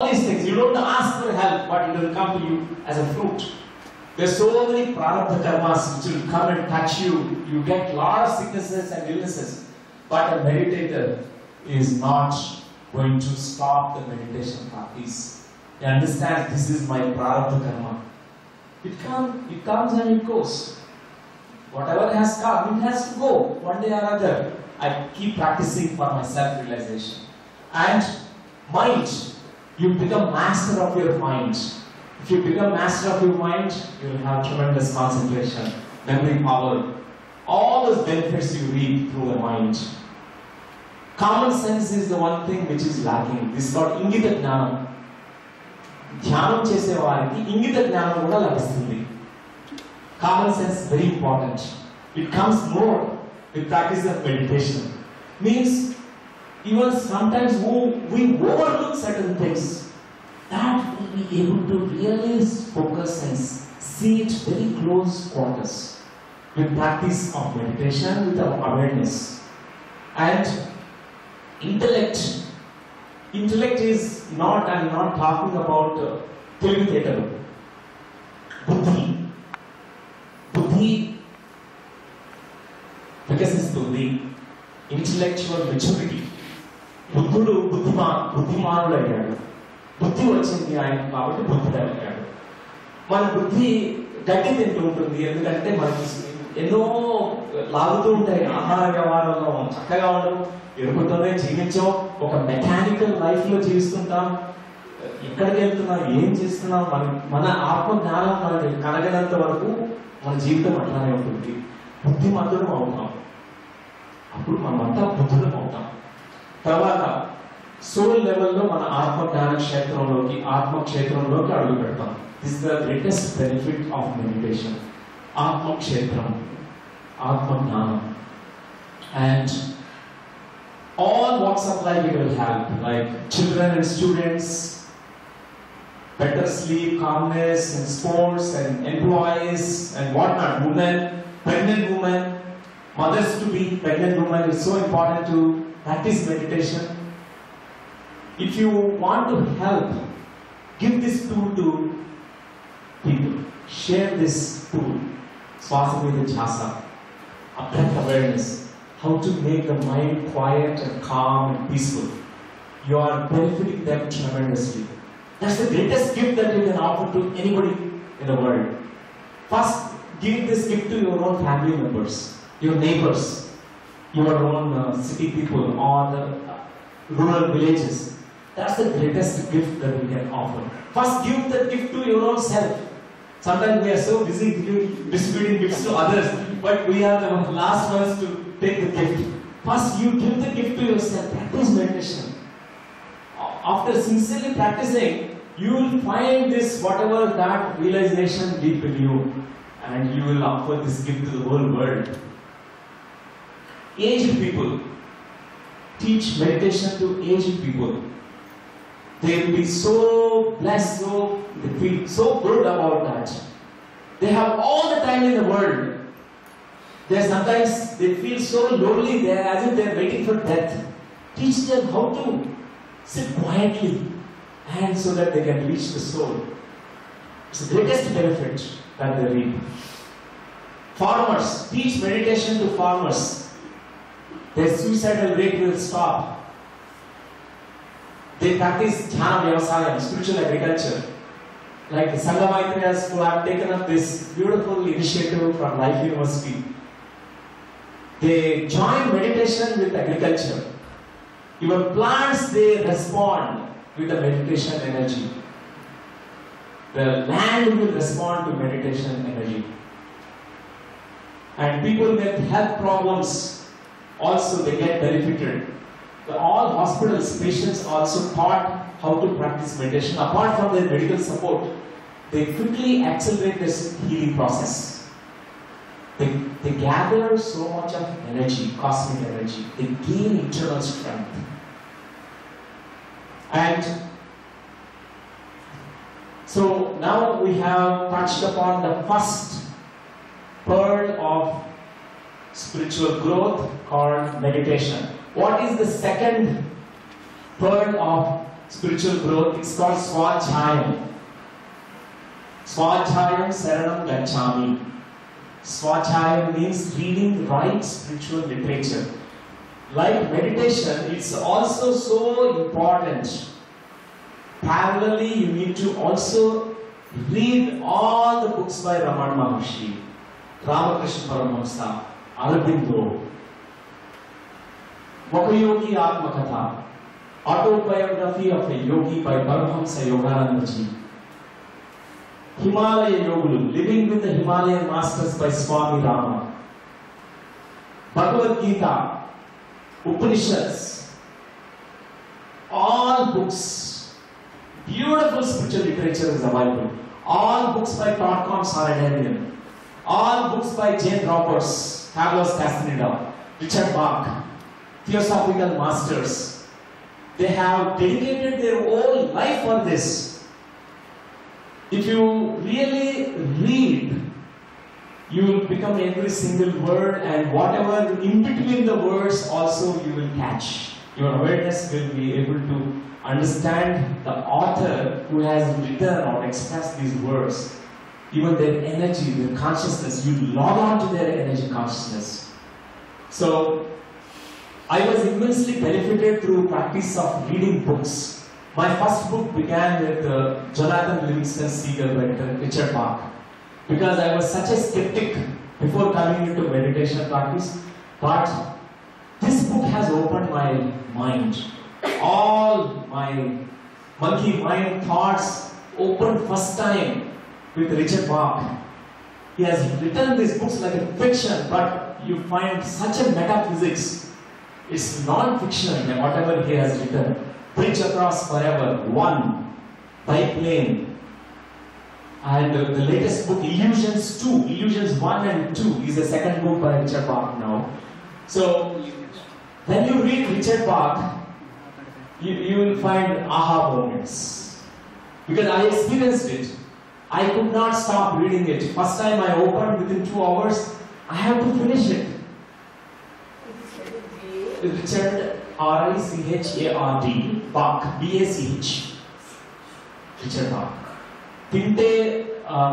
these things. You don't ask for help, but it will come to you as a fruit. There's so many prarabdha karmas which will come and touch you. You get a lot of sicknesses and illnesses. But a meditator is not going to stop the meditation practice. He understands this is my prarabdha karma. It comes and it goes. Whatever has come, it has to go. One day or other. I keep practicing for my self-realization. And mind. You become master of your mind. If you become master of your mind, you will have tremendous concentration, memory power. All those benefits you reap through the mind. Common sense is the one thing which is lacking. This is called ingita gnanam. ధ్యానం చేసే వారికి ఇంగిత జ్ఞానం కూడా లభిస్తుంది. Common sense very important. It comes more with practice of meditation. Means even sometimes we overlook certain things. That will be able to really focus and see it very close quarters with practice of meditation, with our awareness. And intellect. Intellect is not, I'm not talking about Telugu theatre. Buddhi. Buddhi because buddhi. Intellectual maturity. బుద్ధుడు బుద్ధిమానుడు అయ్యాడు. బుద్ధి వచ్చింది ఆయన కాబట్టి బుద్ధుడు అయ్యాడు. మన బుద్ధి గడ్డి తింటూ ఉంటుంది. ఎందుకంటే మనకి ఎన్నో లాగుతూ ఉంటాయి. ఆహార వ్యవహారంలో చక్కగా ఉండడం, ఎరుగుతూనే జీవించాం. ఒక మెకానికల్ లైఫ్ లో జీవిస్తుంటాం. ఎక్కడికి వెళ్తున్నాం, ఏం చేస్తున్నాం, మన ఆత్మ జ్ఞానం మనకి కలగనంత వరకు మన జీవితం అట్లానే ఉంటుంది. బుద్ధిమంతుడం అవుతాం. అప్పుడు మనమంతా బుద్ధులం అవుతాం. తర్వాత సోల్ లెవెల్లో మన ఆత్మ జ్ఞాన క్షేత్రంలోకి, ఆత్మ క్షేత్రంలోకి అడుగు పెడతాం. This is the greatest benefit of meditation. ఆత్మ క్షేత్రం, ఆత్మ జ్ఞానం. And all walks of life it will help, like children and students, better sleep, calmness, and sports, and employees, and whatnot. Women, pregnant women, mothers to be, pregnant women, it's so important to practice meditation. If you want to help, give this tool to people. Share this tool. Swasamita Jhasa, a breath awareness. How to make the mind quiet and calm and peaceful. You are benefiting them tremendously. That's the greatest gift that you can offer to anybody in the world. First, give this gift to your own family members, your neighbors, your own city people, or the rural villages. That's the greatest gift that we can offer. First, give that gift to your own self. Sometimes we are so busy distributing gifts to others, but we are the last ones to take the gift. First, you give the gift to yourself. Practice meditation. After sincerely practicing, you will find this, whatever that realization deep in you, and you will offer this gift to the whole world. Aged people. Teach meditation to aged people. They will be so blessed, they feel so good about that. They have all the time in the world. Sometimes they feel so lonely there, as if they are waiting for death. Teach them how to sit quietly, and so that they can reach the soul. It's the greatest benefit that they reap. Farmers. Teach meditation to farmers. Their suicidal rate will stop. They practice jnana vyavasayam, spiritual agriculture. Like the Sanghamaitras who have taken up this beautiful initiative from Life University. They join meditation with agriculture. Your plants, they respond with the meditation energy. The land will respond to meditation energy. And people with health problems also, they get benefited. All hospitals, patients also taught how to practice meditation. Apart from their medical support, they quickly accelerate this healing process. They gather so much of energy, cosmic energy. They gain internal strength. And so now we have touched upon the first pearl of spiritual growth called meditation. What is the second pearl of spiritual growth. It's called Swachayam. Swachayam Saranam Gacchami. Swachayam means reading the right spiritual literature. Like meditation, it's also so important. Parallelly, you need to also read all the books by Ramana Maharshi, Ramakrishna Paramahamsa, Aurobindo, Vakayogi Atmakatha, autobiography of a yogi by Paramahamsa Yogananda Ji, Himalaya Yogulu, Living with the Himalayan Masters by Swami Rama, Bhagavad Gita, Upanishads, all books, beautiful spiritual literature is available. All books by Totcom Saranadian, all books by Jane Roberts, Carlos Castaneda, Richard Bach, Theosophical Masters. They have dedicated their whole life for this. If you really read, you will become every single word, and whatever in between the words also you will catch. Your awareness will be able to understand the author who has written or expressed these words. Even their energy, their consciousness, you log on to their energy consciousness. So, I was immensely benefited through practice of reading books. My first book began with Jonathan Livingston Seagull by Richard Bach. Because I was such a skeptic before coming into meditation practice, but this book has opened my mind. All my monkey mind thoughts opened first time with Richard Bach. He has written these books like a fiction, but you find such a metaphysics. It's non-fiction, whatever he has written. Bridge Across Forever, One, Biplane. And the latest book, Illusions 2, Illusions 1 and 2 is the second book by Richard Bach now. So, when you read Richard Bach, you will find aha moments. Because I experienced it. I could not stop reading it. First time I opened, within 2 hours, I have to finish it. Richard R-I-C-H-A-R-D, Bach, B-A-C-H. Richard Bach. తింటే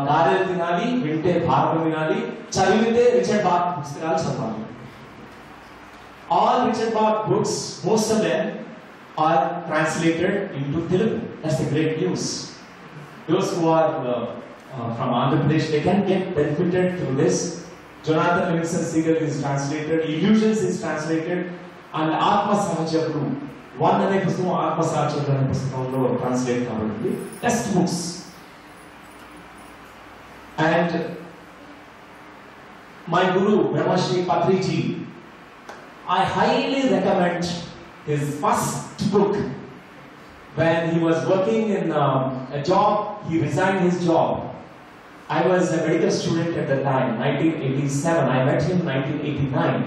గారెలు తినాలి, వింటే భారతం వినాలి, చదివితే Richard back పుస్తకాలు చదవాలి. All Richard Bach books, most of them are translated into Telugu. That's the great news. Those who are from Andhra Pradesh, they can get benefited through this. Jonathan Livingston Seagull is translated, Illusions is translated, and Atma Sahajabru, one అనే పుస్తకం ఆత్మ సహచరుడు అనే పుస్తకంలో translate కాబట్టి text books. And my Guru, Brahma Shri Patriji, I highly recommend his first book. When he was working in a job, he resigned his job. I was a medical student at the time, 1987. I met him in 1989.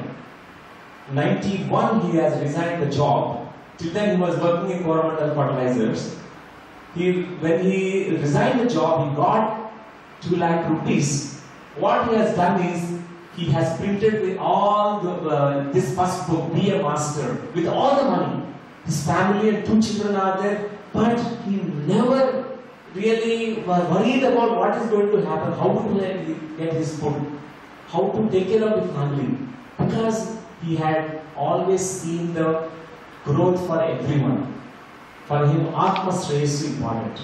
91, he has resigned the job. Till then, he was working in Coromandel Fertilizers. When he resigned the job, he got 2 lakh rupees. What he has done is, he has printed with all this first book, Be a Master, with all the money. His family and 2 children are there, but he never really was worried about what is going to happen, how to get his food, how to take care of the family, because he had always seen the growth for everyone. For him, Atma Shreyas is important.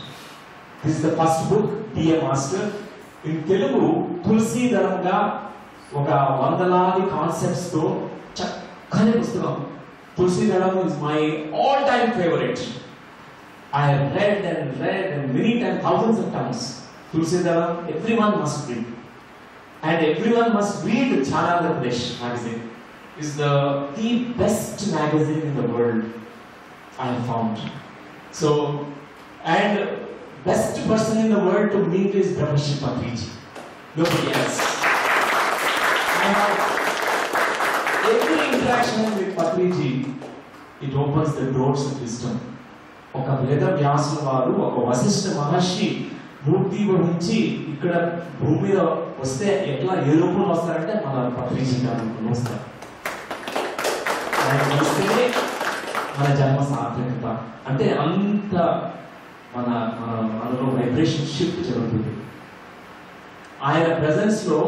This is the first book, Be a Master. In Telugu, Tulsi Dalamga, ఒక వందలాది concepts తో చక్కని పుస్తకం. Tulsi Dalam is my all-time favorite. I have read and many times, thousands of times. Tulsi Dalam, everyone must read. And everyone must read Chanandra Pradesh magazine. It's the best magazine in the world, I have found. So, and best person in the world to meet is Brahma Shri Patriji. Nobody else. I have every interaction with Patriji, it opens the doors of wisdom. ఒక వేద వ్యాసుల వారు, ఒక వశిష్ఠ మహర్షి మూర్తి వహించి ఇక్కడ భూమి మీద వస్తే ఎట్లా ఏ రూపంలో వస్తారంటే మన పత్రిజీ గారు వస్తారు. ఆయన వస్తే మన జన్మ సార్థకత అంటే అంత మన మనలో వైబ్రేషన్ షిఫ్ట్ జరుగుతుంది. ఆయన ప్రెజెన్స్ లో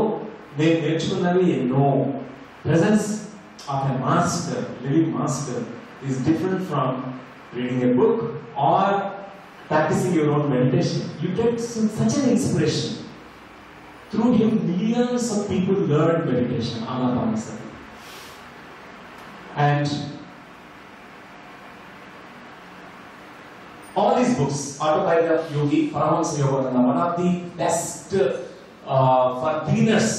నేను నేర్చుకున్నవి ఎన్నో. Presence of a master, living master is different from reading a book or practicing your own meditation. You get such an inspiration. Through him, millions of people learned meditation, Anapanasati. And all these books, Autobiography of Yogi, Paramahansa Yogananda, one of the best for beginners,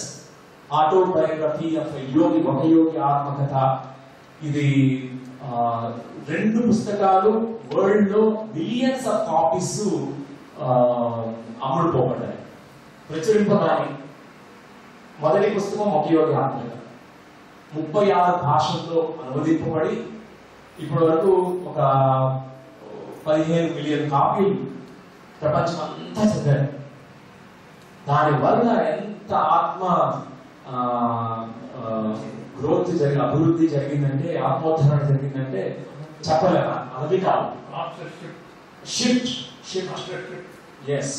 Autobiography of a Yogi, Vaka Yogi Atmakatha. ఇది 2 పుస్తకాలు world లో millions of copies అమ్ముడుపోబడ్డాయి, ప్రచురింపబడాయి. మొదటి పుస్తకం ఒక యోగి ఆత్మకథ 36 భాషల్లో అనువదింపబడి ఇప్పటి వరకు ఒక 15 మిలియన్ కాపీలు ప్రపంచం అంతా చదివారు. దానివల్ల ఎంత ఆత్మ గ్రోత్ అభివృద్ధి జరిగిందంటే, ఆత్మోద్ధరణ జరిగిందంటే చెప్పలేక అది కాదు. ఎస్,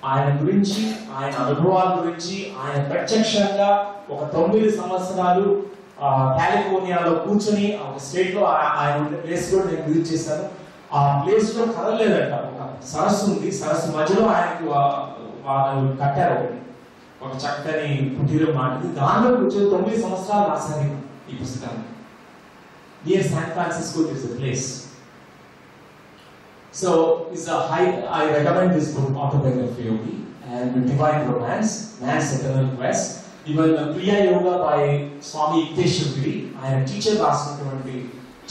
ఆయన గురించి, ఆయన అనుభవాల గురించి, ఆయన ప్రత్యక్షంగా ఒక 9 సంవత్సరాలు కాలిఫోర్నియాలో కూర్చొని ఒక స్టేట్ లో ఆయన ఉండే ప్లేస్ లో నేను విజిట్ చేశాను. ఆ ప్లేస్ లో కదలలేదంట, ఒక సరస్సు ఉంది, సరస్సు మధ్యలో ఆయనకు వాళ్ళు కట్టారు ఒక చక్కని కుటీరం మాటది. దానిలో కూర్చొని 9 సంవత్సరాలు రాశారు ఈ పుస్తకాన్ని. Near San Francisco is the place. So it's I recommend this book, Autobiography of Yogi, and Divine Romance, Man's Eternal Quest. Even Kriya Yoga by Swami Yukteswar, ఆయన టీచర్ రాసినటువంటి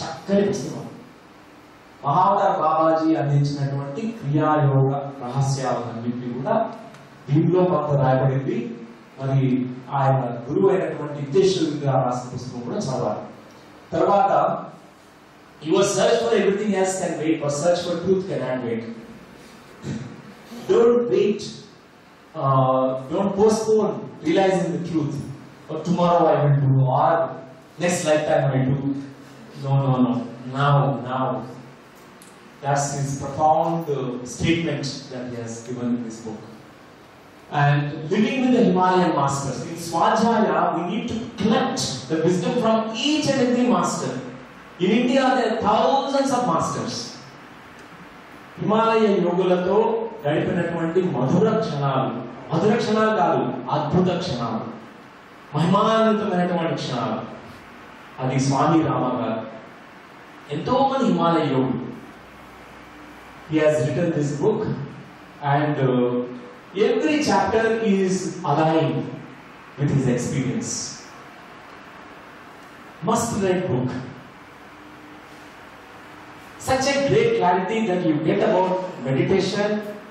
చక్కని పుస్తకం. మహావతార్ బాబాజీ అందించినటువంటి క్రియా యోగ రహస్యాలన్నింటినీ కూడా దీనిలో కొంత రాయబడింది. మరి ఆయన గురువు అయినటువంటి యుక్తేశ్వరుడిగా రాసిన పుస్తకం కూడా చదవాలి. తర్వాత your search for everything else can wait, but search for truth cannot wait. Don't wait, don't postpone realizing the truth. Or tomorrow I will do, or next lifetime I will do. No. Now. That's his profound statement that he has given in this book. And living with the Himalayan masters. In Svadhyaya, we need to collect the wisdom from each and every master. In India, there are thousands of masters. Himalaya యోగులతో గడిపినటువంటి మధుర క్షణాలు కాదు, అద్భుత క్షణాలు, మహిమాన్వితమైనటువంటి క్షణాలు. అది స్వామి రామ గారు. ఎంతో మంది హిమాలయ యోగులు. He has written this book, and every chapter is aligned with his experience. Must read book. Such a great clarity that you get about meditation,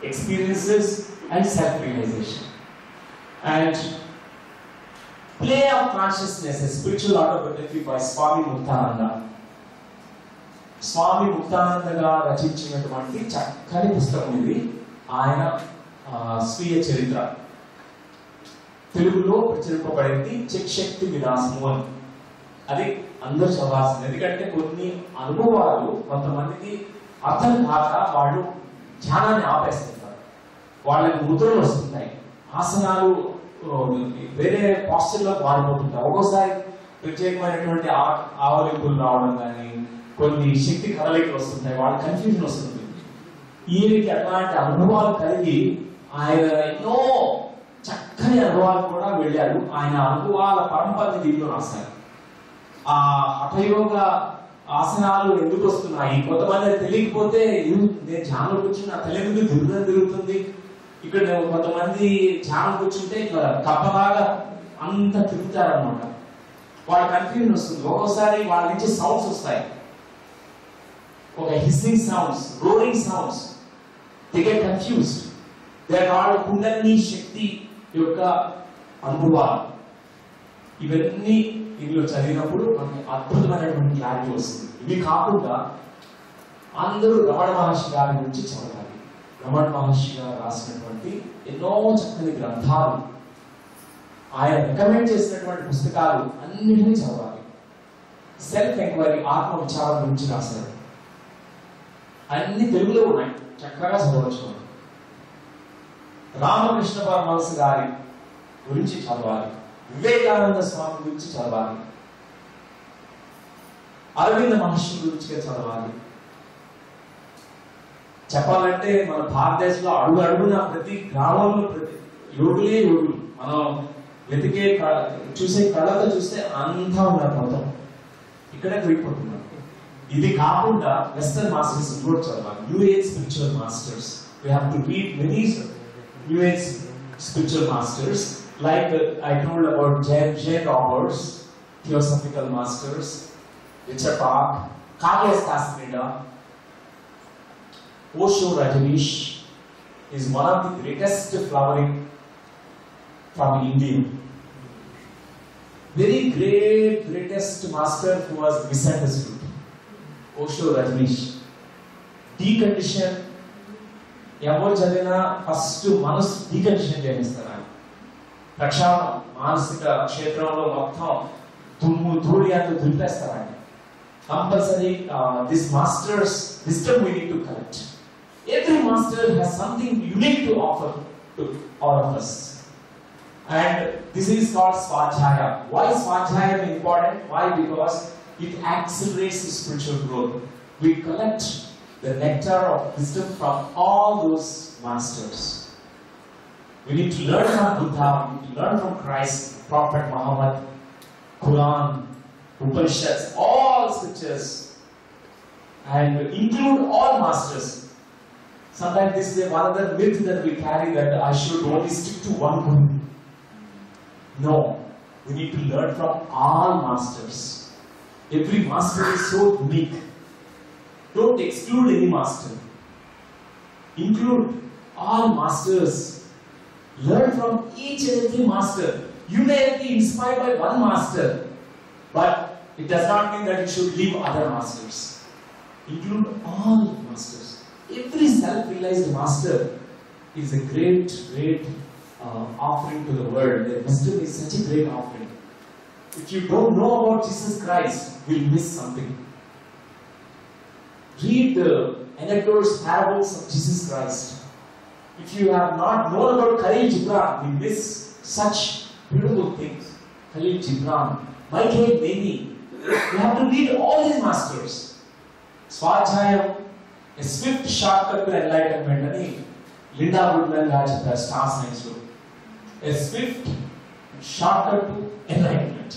experiences, and self-realization. And Play of Consciousness, a spiritual autobiography by Swami Muktananda. స్వామి ముక్తానందగా రచించినటువంటి చక్కని పుస్తకం ఇది. ఆయన స్వీయ చరిత్ర తెలుగులో ప్రచురింపబడింది. శక్తి విలాసము అని. అది అందరూ చదవాల్సింది. ఎందుకంటే కొన్ని అనుభవాలు కొంతమందికి అర్థం కాక వాళ్ళు ధ్యానాన్ని ఆపేస్తుంటారు. వాళ్ళకి ముద్రలు వస్తుంటాయి, ఆసనాలు వేరే పాస్చర్లో మారిపోతుంటాయి. ఒక్కోసారి ప్రత్యేకమైనటువంటి ఆవలింపులు రావడం కానీ, కొన్ని శక్తి కదలికలు వస్తుంటాయి, వాళ్ళ కన్ఫ్యూజన్ వస్తుంది. ఈయనకి అట్లాంటి అనుభవాలు కలిగి ఆయన ఎన్నో చక్కని అనుభవాలు కూడా వెళ్ళారు. ఆయన అనుభవాల పరంపరని దీంట్లో రాశారు. ఆ హఠయోగ ఆసనాలు ఎందుకు వస్తున్నాయి, కొంతమంది తెలియకపోతే నేను ధ్యానం కూర్చుని నా తల ముందు తిరుగుతుంది, ఇక్కడ కొంతమంది ధ్యానం కూర్చుంటే ఇట్లా కప్పలాగా అంత తిరుగుతారనమాట. వాళ్ళ కన్ఫ్యూజన్ వస్తుంది. ఒక్కోసారి వాళ్ళ నుంచి సౌండ్స్ వస్తాయి, ఒక hissing sounds, roaring sounds. They get confused. They are called Kundalini Shakti యొక్క అనుభవాలు. ఇవన్నీ ఇందులో చదివినప్పుడు మనకి అద్భుతమైనటువంటి క్లారిటీ వస్తుంది. ఇవి కాకుండా అందరూ రమణ మహర్షి గారి గురించి చదవాలి. రమణ మహర్షి గారు రాసినటువంటి ఎన్నో చక్కని గ్రంథాలు, ఆయన రికమెండ్ చేసినటువంటి పుస్తకాలు అన్నిటినీ చదవాలి. సెల్ఫ్ ఎంక్వైరీ, ఆత్మ విచారం గురించి రాశారు. అన్ని తెలుగులో ఉన్నాయి, చక్కగా చదవచ్చు. రామకృష్ణ పరమహంస గారి గురించి చదవాలి, వివేకానంద స్వామి గురించి చదవాలి, అరవింద మహర్షి గురించి చదవాలి. చెప్పాలంటే మన భారతదేశంలో అడుగు అడుగున ప్రతి గ్రామంలో ప్రతి యోగులే యోగులు. మనం వెతికే చూసే కళ్ళతో చూస్తే అంతా ఉన్నారు మొత్తం. ఇక్కడే దొరికిపోతున్నారు. ఇది కాకుండా వెస్టర్న్ మాస్టర్స్ కూడా చదవాలి. New age spiritual masters. We have to read many new age spiritual masters. Like I told about J. Roberts, Theosophical Masters, Richard Bach, Carlos Castaneda, Osho Rajneesh is one of the greatest flowering from India. Very greatest master who was misunderstood. Osho Rajneesh. Decondition. ఎవరు చదివినా first మనసు డీకండిషన్ చేస్తారు. ప్రక్షాళన మానసిక క్షేత్రంలో మొత్తం దుమ్ము ధూళి అంతా దులిపేస్తారు ఆయన. Compulsory this masters wisdom we need to collect. Every master has something unique to offer to all of us. And this is called Svadhyaya. Why Svadhyaya is important? Why? Because it accelerates the spiritual growth. We collect the nectar of wisdom from all those masters. We need to learn from Buddha, we need to learn from Christ, Prophet Muhammad, Quran, Upanishads, all scriptures, and include all masters. Sometimes this is one other myth that we carry, that I should only stick to one guru. No, we need to learn from all masters. Every master is so unique. Don't exclude any master. Include all masters. Learn from each and every master. You may be inspired by one master, but it does not mean that you should leave other masters. Include all masters. Every self-realized master is a great offering to the world. Their wisdom is such a great offering. If you don't know about Jesus Christ, you'll miss something. Read the anecdotes, parables of Jesus Christ. If you have not known about Khalil Gibran, we miss such beautiful things. Khalil Gibran, Michael Meni. You have to read all these masters. Svadhyayam, a swift shortcut to enlightenment. Ani Linda Woodman garu chepparu Star Science lo. A swift shortcut to enlightenment.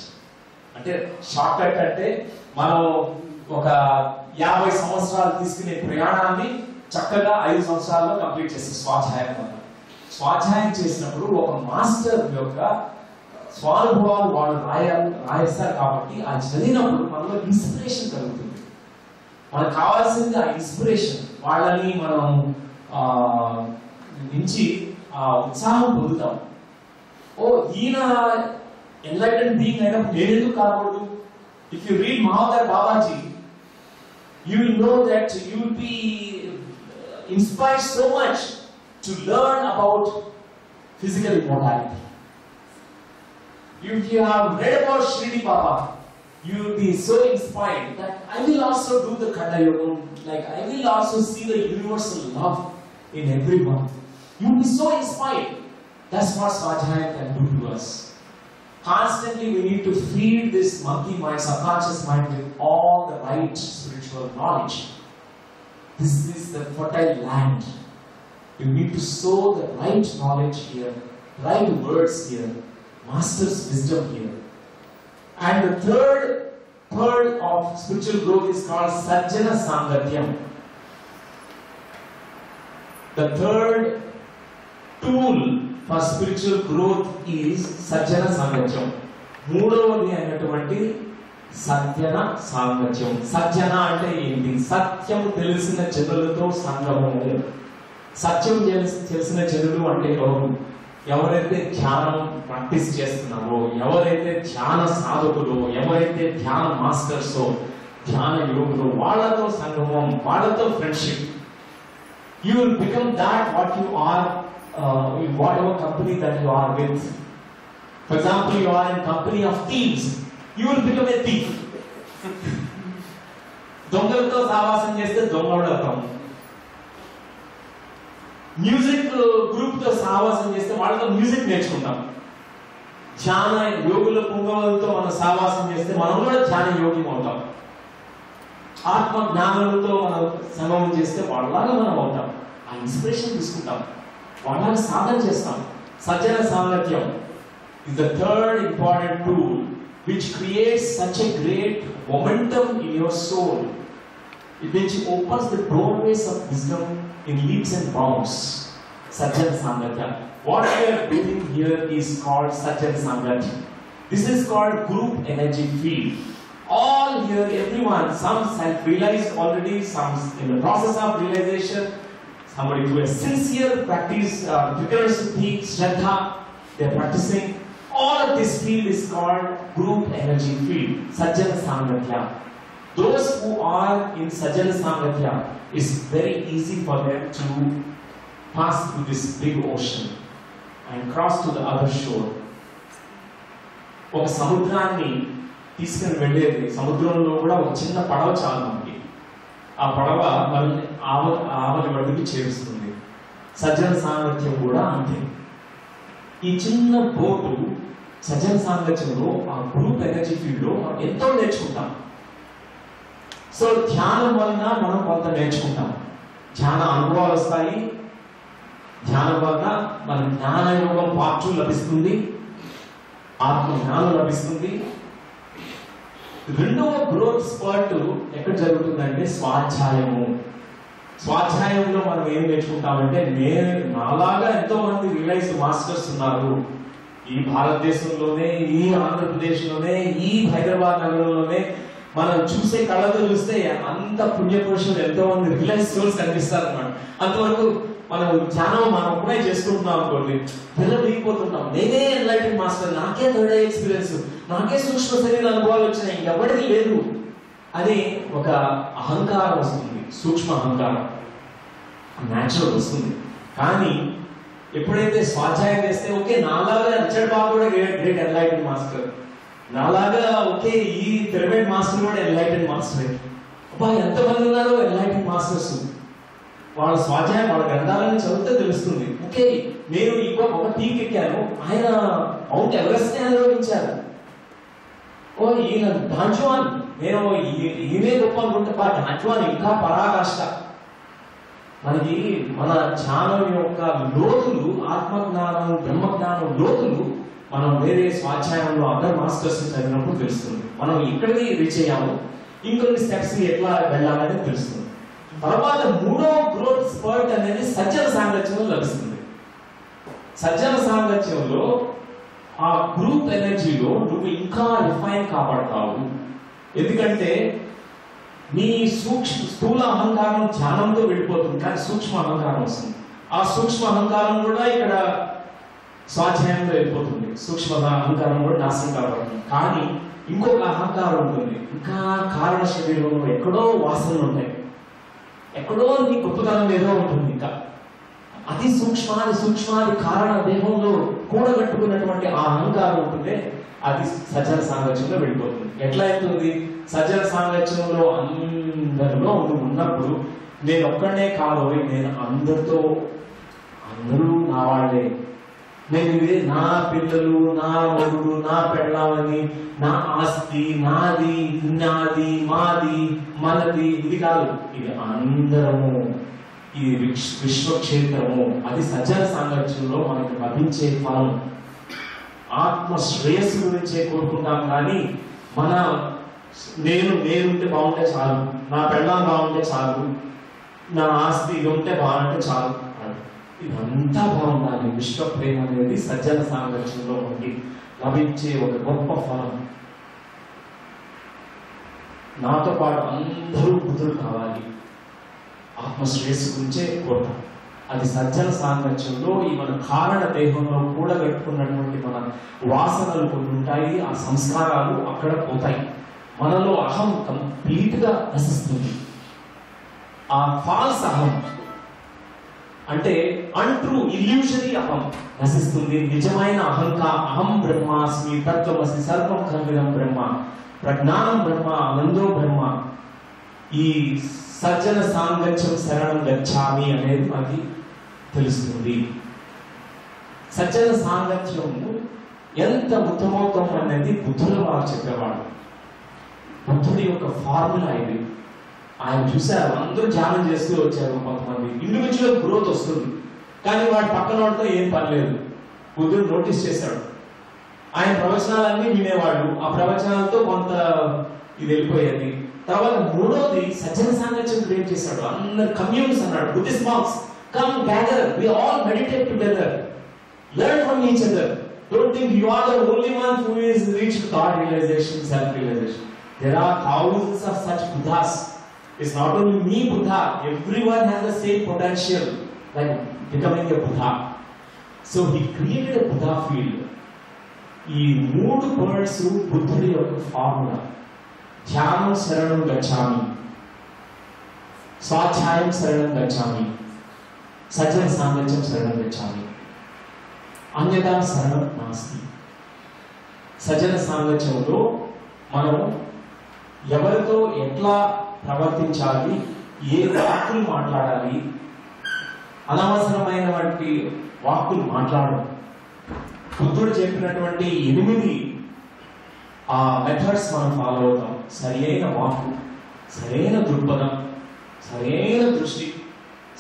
అంటే shortcut అంటే మనం ఒక 50 సంవత్సరాలు తీసుకునే ప్రయాణాన్ని చక్కగా 5 సంవత్సరాల్లో complete చేస్తారు స్వాధ్యాయం వల్ల. స్వాధ్యాయం చేసినప్పుడు ఒక మాస్టర్ యొక్క స్వానుభవాలు వాళ్ళు రాయిస్తారు కాబట్టి ఆ చదివినప్పుడు మనలో ఇన్స్పిరేషన్ కలుగుతుంది. మనకు కావాల్సింది ఆ ఇన్స్పిరేషన్. వాళ్ళని మనం నుంచి ఉత్సాహం పొందుతాం. ఓ ఈయన ఎన్లైటెండ్ బీయింగ్ అయినప్పుడు నేను ఎందుకు కాకూడదు? If you read Mahavir Babaji, you will know that you will be inspired so much to learn about physical immortality. If you have read about Shirdi Baba, you will be so inspired that I will also do the Khanda Yogam, like I will also see the universal love in everyone. You will be so inspired. That's what Svadhyaya can do to us. Constantly we need to feed this monkey mind, subconscious mind, with all the right spiritual knowledge. This is the fertile land. You need to sow the right knowledge here, right words here, master's wisdom here. And the third of spiritual growth is called Sajjana Sangatyam. The third tool for spiritual growth is Sajjana Sangatyam. మూడవది అయినటువంటి సజ్జన సాంగత్యం. సజ్జన అంటే ఏంటి? సత్యం తెలిసిన జనులతో సంగమము. సత్యం తెలిసిన జనులు అంటే ఎవరు? ఎవరైతే ధ్యానం ప్రాక్టీస్ చేస్తున్నారో, ఎవరైతే ధ్యాన సాధకులు, ఎవరైతే ధ్యాన మాస్టర్స్, ధ్యాన యోగులు, వాళ్ళతో సంగమం, వాళ్ళతో friendship. You will become that what you are in whatever company that you are with. For example, you are in company of thieves, you will become a thief. దొంగలతో సావాసం చేస్తే దొంగలు అవుతాం. మ్యూజిక్ గ్రూప్ తో సావాసం చేస్తే వాళ్ళతో మ్యూజిక్ నేర్చుకుంటాం. ధ్యాన యోగుల పుంగవులతో మనం సావాసం చేస్తే మనం కూడా ధ్యాన యోగి అవుతాం. ఆత్మ జ్ఞానులతో మనం సంగమం చేస్తే వాళ్ళలాగా మనం అవుతాం. ఆ ఇన్స్పిరేషన్ తీసుకుంటాం, వాళ్ళలాగా సాధన చేస్తాం. సజ్జన సాంగత్యం is the third important tool which creates such a great momentum in your soul, which opens the doorways of wisdom in leaps and bounds. Sajjana Sangatya. What we are doing here is called Sajjana Sangatya. This is called group energy field. All here, everyone, some self-realized already, some in the process of realization, somebody who has sincere practice, Vikrama Shraddha, they are practicing. All of this field is called group energy field, Sajjana Sangatya. Those who are in Sajjana Sangatya, it's very easy for them to pass through this big ocean and cross to the other shore. ఒక సముద్రాన్ని తీసుకుని వెళ్ళేది, సముద్రంలో కూడా ఒక చిన్న పడవ చాలు మనకి. ఆ పడవ మనల్ని ఆవలి ఒడ్డుకి చేరుస్తుంది. సజ్జన సాంగత్యం కూడా అంతే. ఈ చిన్న బోటు సజ్జన సాంగత్యంలో ఆ గ్రూప్ ఎనర్జీ ఫీల్డ్ లో మనం ఎంతో నేర్చుకుంటాం. సో ధ్యానం వలన మనం కొంత నేర్చుకుంటాం, ధ్యాన అనుభవాలు వస్తాయి. ధ్యానం వలన మన జ్ఞాన యోగం పార్ట్ 2 లభిస్తుంది, ఆత్మ జ్ఞానం లభిస్తుంది. రెండవ గ్రోత్ స్పర్ట్ ఎక్కడ జరుగుతుందంటే స్వాధ్యాయము. స్వాధ్యాయంలో మనం ఏం నేర్చుకుంటామంటే, నాలాగా ఎంతో మంది రియలైజ్డ్ మాస్టర్స్ ఉన్నారు ఈ భారతదేశంలోనే, ఈ ఆంధ్రప్రదేశ్లోనే, ఈ హైదరాబాద్ నగరంలోనే. మనం చూసే కళ్ళతో చూస్తే అంత పుణ్యపురుషులు ఎంతో మంది రియలైజ్ సోల్స్ కనిపిస్తారు అన్నమాట. అంతవరకు మనం ధ్యానం మనం అప్పుడే చేసుకుంటున్నాం అనుకోండి, పిల్లలు నేనే ఎన్లైటెడ్ మాస్టర్, నాకే థర్డ్ ఐ ఎక్స్పీరియన్స్, నాకే సూక్ష్మ శరీర అనుభవాలు వచ్చినాయి, ఇంకెవరికి లేదు అని ఒక అహంకారం వస్తుంది, సూక్ష్మ అహంకారం న్యాచురల్ వస్తుంది. కానీ ఎప్పుడైతే స్వాధ్యాయం చేస్తే, ఓకే నాలాగా రిచర్డ్ బాబు కూడా గ్రేట్ ఎన్లైటెడ్ మాస్టర్, నాలాగా ఓకే ఈ పిరమిడ్ మాస్టర్ కూడా ఎన్లైటెడ్ మాస్టర్, అబ్బా ఎంతమంది ఉన్నారో ఎన్లైటెడ్ మాస్టర్స్. వాళ్ళ స్వాధ్యాయం వాళ్ళ గ్రంథాలను చదివితే తెలుస్తుంది. ఓకే నేను ఒక పీక్ ఎక్కాను, ఆయన మౌంట్ ఎవరెస్ట్ ని అనుభవించారు. ఓ ఈయన డాన్జువాన్, నేను ఈయనే గొప్ప అనుకుంటే డాన్జువాన్ ఇంకా పరాకాష్ట. మనకి మన ధ్యానం యొక్క లోతులు, ఆత్మజ్ఞానం బ్రహ్మజ్ఞానం లోతులు మనం వేరే స్వాధ్యాయంలో అదర్ మాస్టర్స్ చదివినప్పుడు తెలుస్తుంది. మనం ఇక్కడికి రీచ్ అయ్యాము, ఇంకొన్ని స్టెప్స్ ఎట్లా వెళ్ళాలని తెలుస్తుంది. తర్వాత మూడో గ్రోత్ స్పర్ట్ అనేది సజ్జన సాంగత్యంలో లభిస్తుంది. సజ్జన సాంగత్యంలో ఆ గ్రూప్ ఎనర్జీలో నువ్వు ఇంకా రిఫైన్ కాపాడతావు. ఎందుకంటే నీ స్థూల అహంకారం ధ్యానంతో వెళ్ళిపోతుంది, కానీ సూక్ష్మ అహంకారం వస్తుంది. ఆ సూక్ష్మ అహంకారం కూడా ఇక్కడ స్వాధ్యాయంలో వెళ్ళిపోతుంది. సూక్ష్మ అహంకారం కూడా నాశనం కాబడుతుంది. కానీ ఇంకొక అహంకారం ఉంటుంది, ఇంకా కారణ శరీరంలో ఎక్కడో వాసనలు ఉంటాయి, ఎక్కడో నీ గొప్పతనం ఏదో ఉంటుంది. ఇంకా అతి సూక్ష్మాది కారణ దేహంలో కూడగట్టుకున్నటువంటి ఆ అహంకారం ఉంటుందే, అది సజ్జన సాంగత్యంలో వెళ్ళిపోతుంది. ఎట్లా అవుతుంది? సజ్జన సాంగత్యంలో అందరిలో ఉన్నప్పుడు నేను ఒక్కడే కాదు, నేను అందరితో, అందరూ నా వాళ్ళే, నేను నా పిల్లలు, నా మొగుడు, నా పెళ్ళామని, నా ఆస్తి, నాది, నాది, మాది, మనది, ఇది కాదు, ఇది అందరము, ఈ విశ్వక్షేత్రము. అది సజ్జన సాంగత్యంలో మనకు లభించే ఫలం. ఆత్మ శ్రేయస్సు గురించే కోరుకుంటాం, కానీ మన నేనుంటే బాగుంటే చాలు, నా పెళ్ళాం బాగుంటే చాలు, నా ఆస్తి ఇది ఉంటే బాగుంటే చాలు, ఇదంతా బాగుండాలి. విశ్వ ప్రేమ అనేది సజ్జన సాంగత్యంలో మనకి లభించే ఒక గొప్ప ఫలం. నాతో పాటు అందరూ బుద్ధులు కావాలి, ఆత్మశ్రేయస్సు గురించే కోరుతాం. అది సజ్జన సాంగత్యంలో ఈ మన కారణ దేహంలో కూడగట్టుకున్నటువంటి మన వాసనలు కొన్ని ఉంటాయి, ఆ సంస్కారాలు అక్కడ పోతాయి. మనలో అహం కంప్లీట్ గా నశిస్తుంది. ఆ ఫాల్స్ అహం, అంటే అన్ట్రూ ఇల్యూజరీ అహం నశిస్తుంది. నిజమైన అహం బ్రహ్మాస్మి తత్వమసి సర్వం ఖల్విదం బ్రహ్మ ప్రజ్ఞానం బ్రహ్మ ఆనందో బ్రహ్మ. ఈ సజ్జన సాంగత్యం శరణం గచ్చామి అనేది మనకి తెలుస్తుంది. సజ్జన సాంగత్యము ఎంత ఉత్తమోత్తమం అనేది బుద్ధుల వారు చెప్పేవాడు. బుద్ధుడి యొక్క ఫార్ములా ఇది. ఆయన చూశారు, అందరూ ధ్యానం చేస్తూ వచ్చారు. కొంతమంది ఇండివిజువల్ గ్రోత్ వస్తుంది, కానీ వాడి పక్కన వాడితో ఏం పర్లేదు. బుద్ధుడు నోటీస్ చేశాడు. ఆయన ప్రవచనాలన్నీ వినేవాడు. ఆ ప్రవచనాలతో కొంత ఇది వెళ్ళిపోయేది. తర్వాత మూడోది సజ్జన సాంగత్యం క్రియేట్ చేశాడు. అందరు కమ్యూన్స్ అన్నాడు. Buddhist monks come gather, we all meditate together, learn from each other. Don't think you are the only one who is reached God realization, self realization. There are thousands of such Buddhas. It's not only me Buddha, everyone has the same potential like becoming a Buddha. So he created a Buddha field. ఈ మూడు words బుద్ధుడి యొక్క formula. ధ్యానం శరణం గచ్చామి, స్వాధ్యాయం శరణం గచ్చామి, సజ్జన సాంగత్యం శరణం గచ్చామి, అన్యథా శరణం నాస్తి. సజ్జన సాంగత్యంలో మనం ఎవరితో ఎట్లా ప్రవర్తించాలి, ఏ వాక్కులు మాట్లాడాలి, అనవసరమైనటువంటి వాక్కులు మాట్లాడడం. బుద్ధుడు చెప్పినటువంటి 8 ఆ మెథడ్స్ మనం ఫాలో అవుతాం. సరైన వాక్కు, సరైన దృక్పథం, సరైన దృష్టి,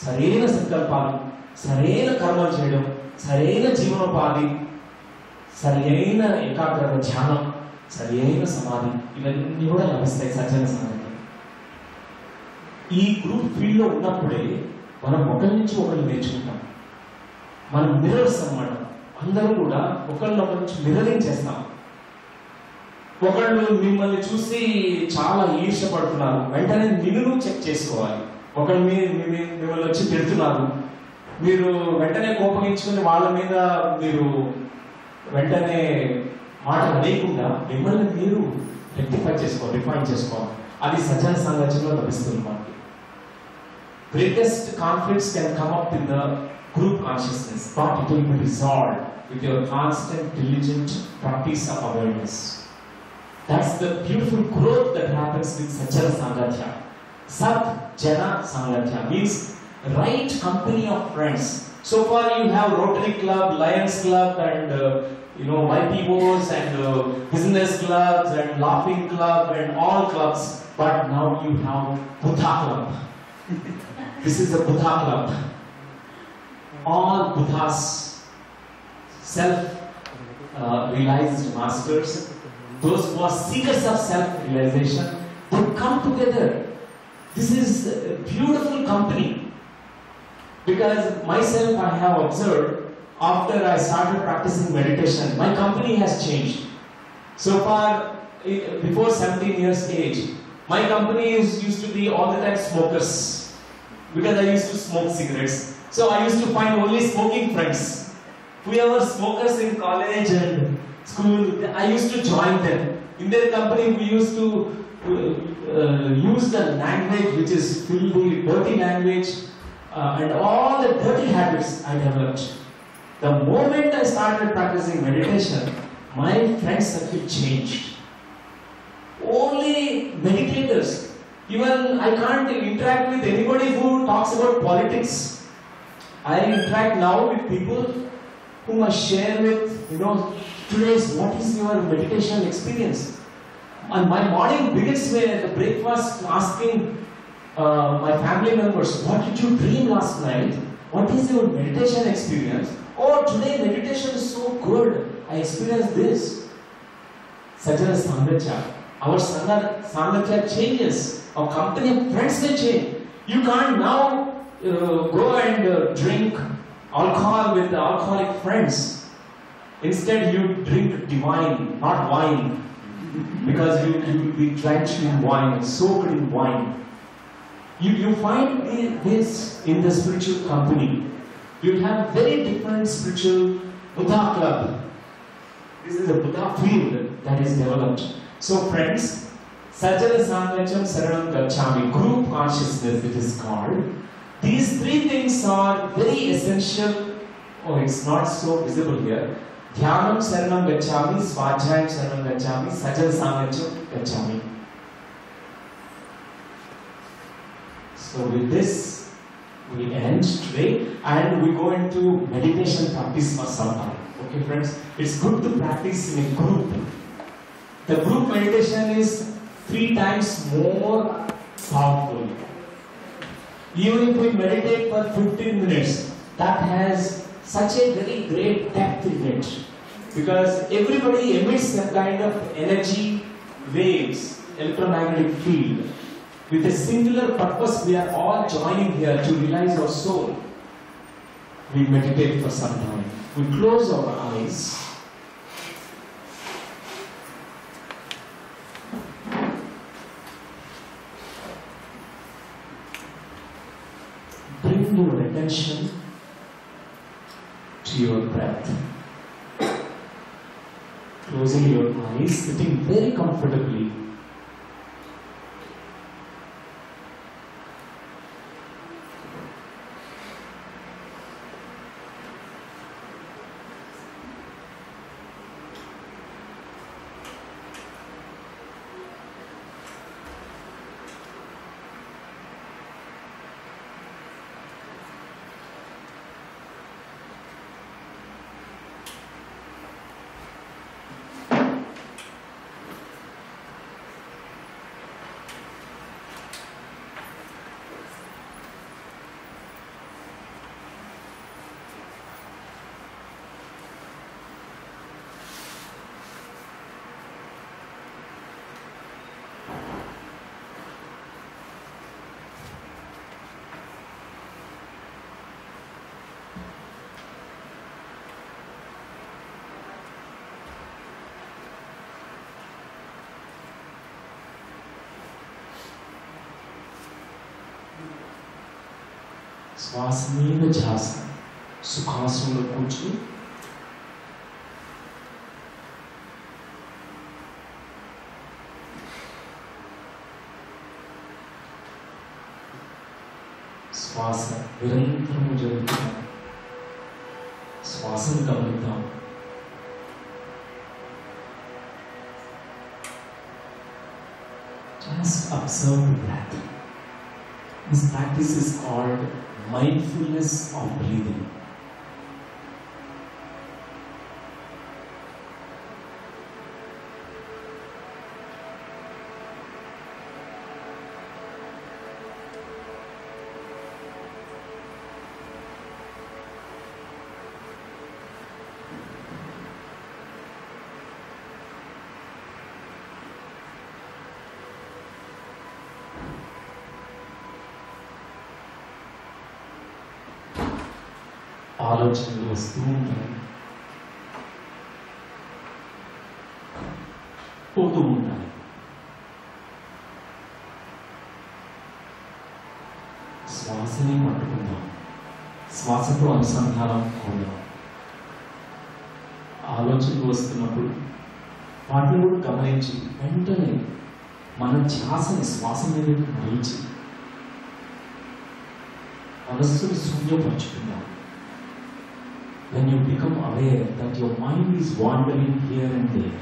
సరైన సంకల్పాలు, సరైన కర్మలు చేయడం, సరైన జీవనోపాధి, సరైన ఏకాగ్రత, ధ్యానం, సరైన సమాధి, ఇవన్నీ కూడా లభిస్తాయి సజ్జన సాంగత్యం. ఈ గ్రూప్ ఫీల్డ్ లో ఉన్నప్పుడే మనం ఒకరి నుంచి ఒకరు నేర్చుకుంటాం. మనం మిర్రర్స్ అన్నమాట. అందరూ కూడా ఒకళ్ళొకరి నుంచి మిర్రరింగ్ చేస్తాం. ఒకళ్ళు మిమ్మల్ని చూసి చాలా ఈర్ష్యపడుతున్నారు, వెంటనే నిన్ను చెక్ చేసుకోవాలి. ఒకళ్ళు మిమ్మల్ని వచ్చి తిడుతున్నారు, మీరు వెంటనే కోపగించుకుని వాళ్ళ మీద మీరు వెంటనే మాట అనేయకుండా మిమ్మల్ని మీరు రెక్టిఫై చేసుకోవాలి, రిఫైన్ చేసుకోవాలి. అది సజ్జన సాంగత్యంలో లభిస్తుంది మనకి. Greatest conflicts can come up in the group consciousness, but it will be resolved with your constant, diligent practice of awareness. That's the beautiful growth that happens with Sajjana Sangatya. Sajjana Sangatya means right company of friends. So far you have Rotary Club, Lions Club, and YPOs and business clubs and laughing club and all clubs, but now you have Buddha Club. This is the Buddha Club. All Buddhas, self-realized masters, those who are seekers of self-realization, they come together. This is a beautiful company. Because myself, I have observed, after I started practicing meditation, my company has changed. So far, before 17 years age, my company used to be all the time smokers. Because I used to smoke cigarettes. So I used to find only smoking friends. Whoever smokers in college and school, I used to join them. In their company, we used to use the language which is filthy, dirty language, and all the dirty habits I developed. The moment I started practicing meditation, my friend circle changed. Only meditators. Even I can't interact with anybody who talks about politics. I interact now with people whom I share with, today's what is your meditation experience? And my morning begins with the breakfast asking my family members, what did you dream last night? What is your meditation experience? Oh, today meditation is so good. I experienced this. Sajjana Sangatya. Our Sangatya changes. Our company of friends will change. You can't now go and drink alcohol with the alcoholic friends. Instead, you drink divine, not wine, because you will be drenched in wine, soaked in wine. You find this in the spiritual company. You have very different spiritual Buddha club. This is a Buddha field that is developed. So, friends, Sajjana Sangatyam Saranam Gacchami, group consciousness it is called. These three things are very essential. Oh, it's not so visible here. Dhyanam Saranam Gacchami, Svadhyayam Saranam Gacchami, Sajal Sangacham Gacchami. So with this, we end today and we go into meditation practice for some time. Okay friends, it's good to practice in a group. The group meditation is 3 times more powerful. Even if we meditate for 15 minutes, that has such a very great depth in it. Because everybody emits a kind of energy waves, electromagnetic field. With a singular purpose, we are all joining here to realize our soul. We meditate for some time. We close our eyes. Bring your attention to your breath. Closing your eyes, sitting very comfortably. శ్వాస మీద ధ్యాస. సుఖాసనంలో కూర్చుని శ్వాస నిరంతరము జరుగుతుంది. శ్వాసను గమనిద్దాం. Just observe the breath. This practice is called mindfulness of breathing. ఆలోచనలు వస్తూ ఉంటాయి, పోతూ ఉంటాయి. శ్వాసని పట్టుకుందాం, శ్వాసతో అనుసంధానం అవుదాం. ఆలోచనలు వస్తున్నప్పుడు వాటిని కూడా గమనించి వెంటనే మన ధ్యాసని శ్వాస మీద మరల్చి మనస్సుని శూన్యపరుచుకుందాం. When you become aware that your mind is wandering here and there,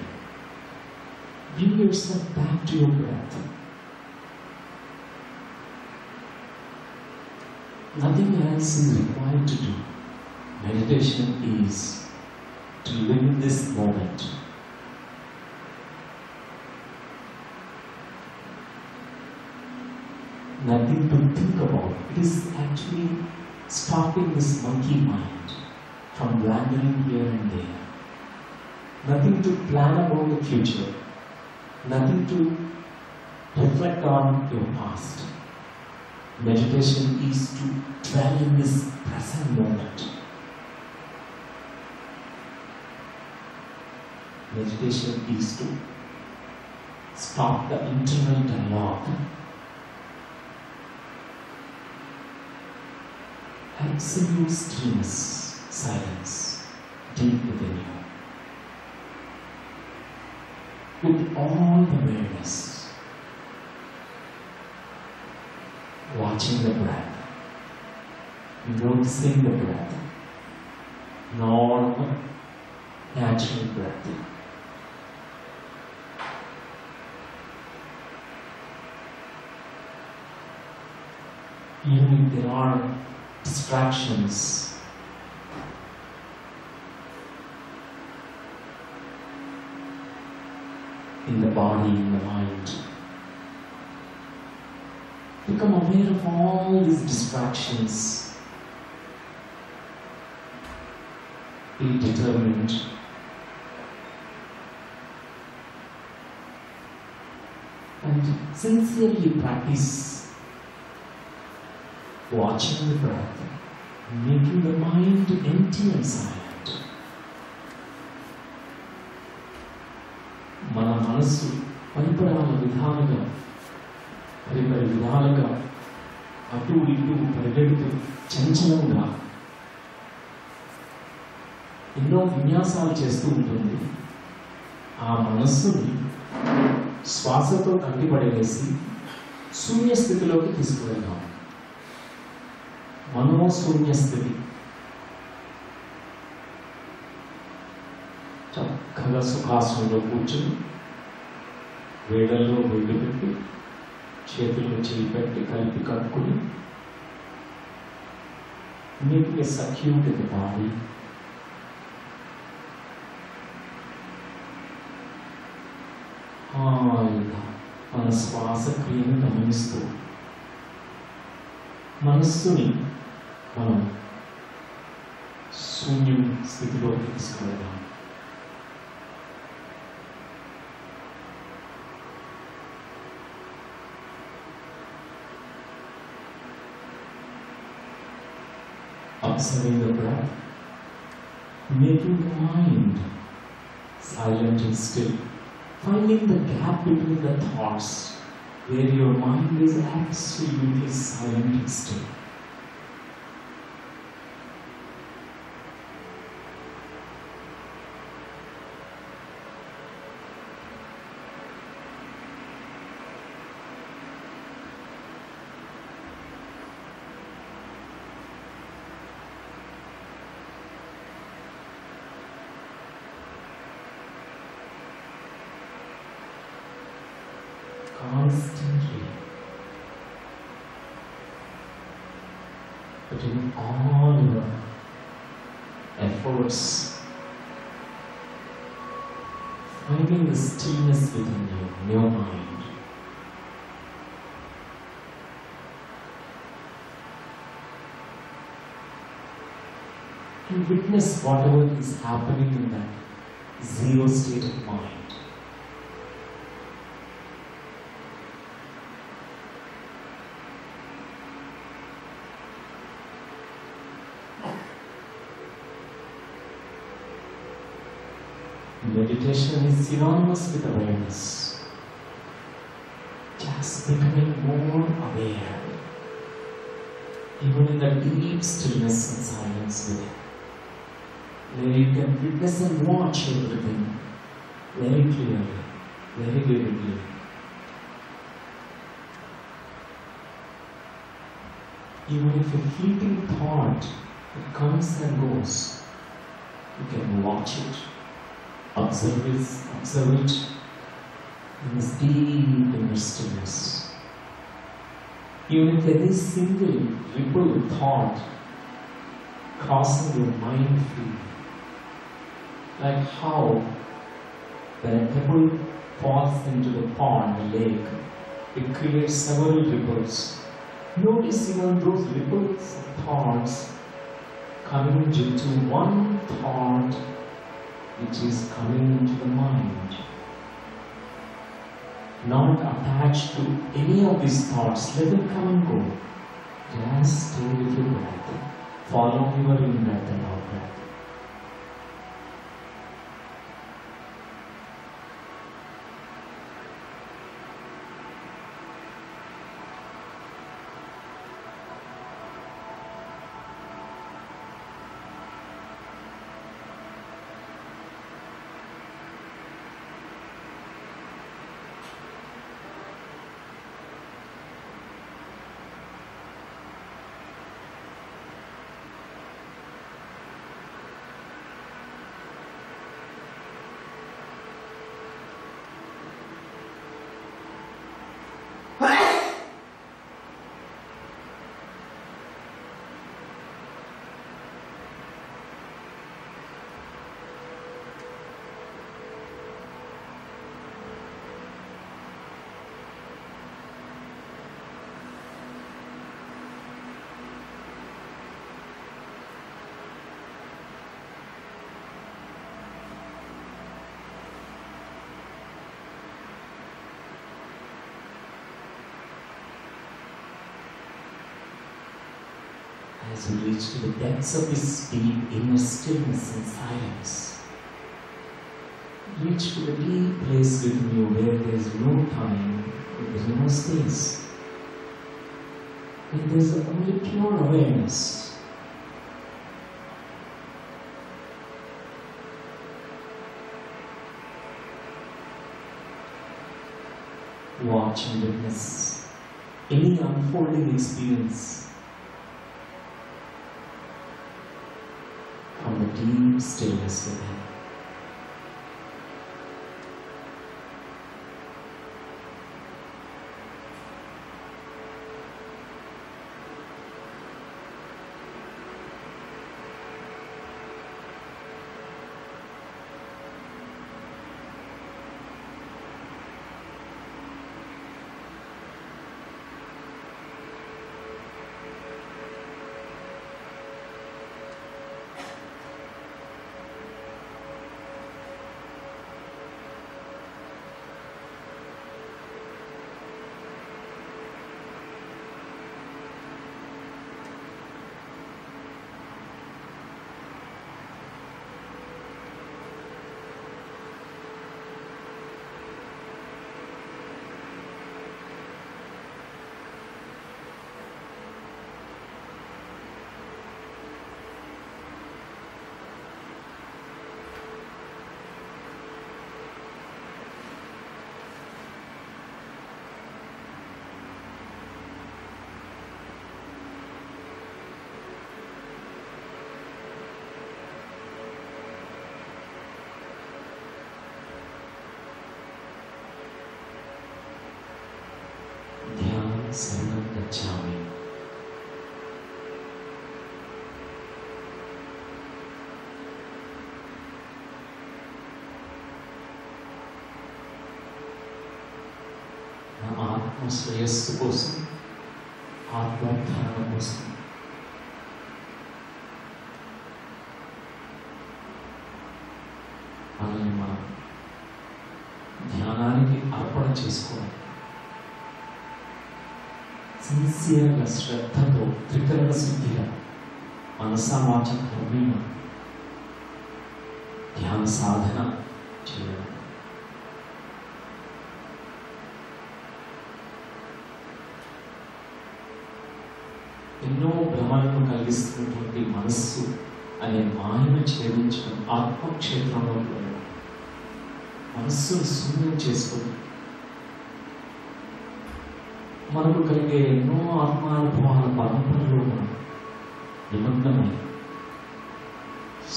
bring yourself back to your breath. Nothing else is required to do. Meditation is to live in this moment. Nothing to think about. It is actually stopping this monkey mind from wandering here and there. Nothing to plan about the future. Nothing to reflect on your past. Meditation is to dwell in this present moment. Meditation is to stop the internal dialogue. Absolute stillness, silence, deep within you. With all the awareness, watching the breath, noticing the breath, normal, natural breath. Even if there are distractions, in the body, in the mind, become aware of all these distractions. Be determined. And sincerely practice watching the breath, making the mind empty and silent. మన మనస్సు పరిపరాల విధాలుగా పరిపరి విధాలుగా అటు ఇటు పరిగెడుతూ చంచలంగా ఎన్నో విన్యాసాలు చేస్తూ ఉంటుంది. ఆ మనస్సుని శ్వాసతో కంటిపడేసి శూన్య స్థితిలోకి తీసుకువెళ్దాం. మనోశూన్య స్థితి. చక్కగా సుఖాసనంలో కూర్చుని వేడల్లో వేడి పెట్టి చేతుల్లో చేయి పెట్టి కలిపి కట్టుకుని making a secure to the body. హాయిగా మన శ్వాస క్రియను గమనిస్తూ మనస్సుని మనం శూన్యం స్థితిలోకి తీసుకువెళ్దాం. Observing the breath, making the mind silent and still, finding the gap between the thoughts where your mind is absolutely silent and still. Constantly putting all your efforts, finding the stillness within you, in your mind. To witness whatever is happening in that zero state of mind. Meditation is synonymous with awareness. Just becoming more aware, even in the deep stillness and silence within, where you can witness and watch everything very clearly, very vividly. Even if a fleeting thought that comes and goes, you can watch it. Observe it in this deep inner stillness. Even if there is single ripple thought crossing your mind free, like how when a pebble falls into the pond, the lake, it creates several ripples. Notice even those ripples of thoughts coming into one thought which is coming into the mind, not attached to any of these thoughts. Let them come and go. Just stay with your breath. Follow your in-breath and out-breath. as you reach to the depths of His deep inner stillness and silence. Reach to the deep place within you where there is no time, there is no space. And there is only pure awareness. Watch and witness any unfolding experience from the deep stillness within. Saranam Gacchami. నా ఆత్మ శ్రేయస్సు కోసం, ఆత్మోద్ధారణ కోసం మనల్ని మనం ధ్యానానికి అర్పణ చేసుకోవాలి. సిన్సియర్గా, శ్రద్ధతో, త్రికరణ శుద్ధిగా మనసా వాచ కర్మేణ ధ్యాన సాధన చేయడం. ఎన్నో భ్రమలను కలిగిస్తున్నటువంటి మనస్సు అనే మాయను ఛేదించడం, ఆత్మక్షేత్రంలో మనస్సును శూన్యం చేసుకొని మనకు కలిగే ఎన్నో ఆత్మానుభవాల పరంపరలో మనం నిమగ్నమై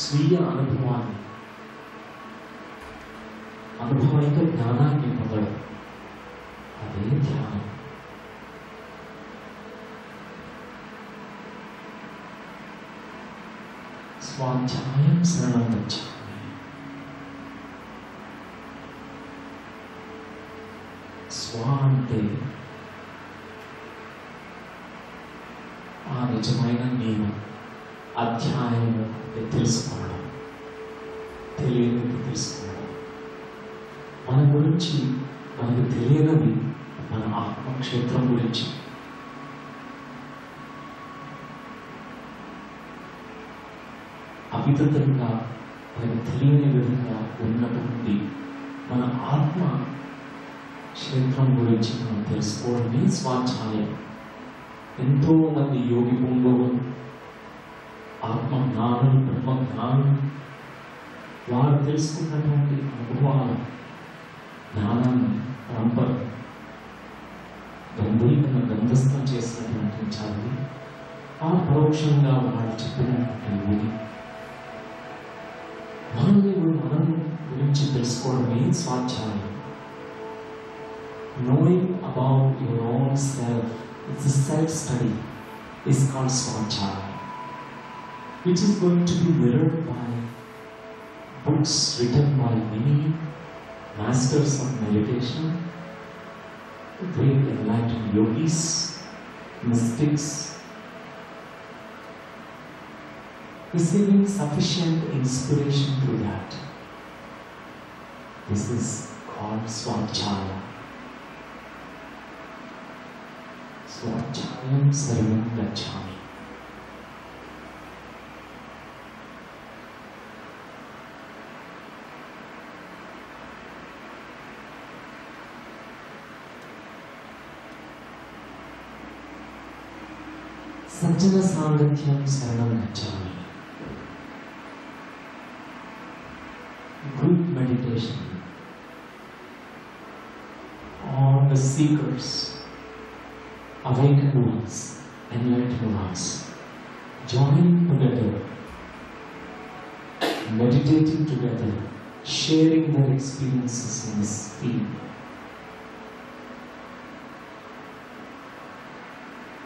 స్వీయ అనుభవాన్ని, అనుభవైక జ్ఞానాన్ని పొందడం, అదే ధ్యానం. స్వాధ్యాయం శరణం గచ్ఛామి. స్వ అంటే ఆ నిజమైన నేను, అధ్యాయము తెలుసుకోవడం, తెలియనిది తెలుసుకోవడం. మన గురించి మనకు తెలియనివి, మన ఆత్మక్షేత్రం గురించి అవితంగా మనకు తెలియని విధంగా ఉన్నటువంటి మన ఆత్మ క్షేత్రం గురించి మనం తెలుసుకోవడమే స్వాధ్యాయం. ఎంతో మంది యోగి పుంగవులు, ఆత్మజ్ఞానులు, బ్రహ్మజ్ఞానులు వారు తెలుసుకున్నటువంటి అనుభవాలు, జ్ఞానాన్ని, పరంపర గంభీరంగా గంధస్థం చేసినటువంటి చదివి ఆ పరోక్షంగా వాళ్ళు చెప్పినటువంటి మనల్ని మనం గురించి తెలుసుకోవడమే స్వాధ్యాయం. Knowing about your own self, it's a self-study, is called Swachaya, which is going to be mirrored by books written by many masters of meditation, great enlightened yogis, mystics, receiving sufficient inspiration through that. This is called Swachaya. Swachayam Sarvam Gacchami. సజ్జన సాంగత్యం శరణం గచ్చామి. Group meditation on the seekers, awakened ones, enlightened ones, joining together, meditating together, sharing their experiences in this field.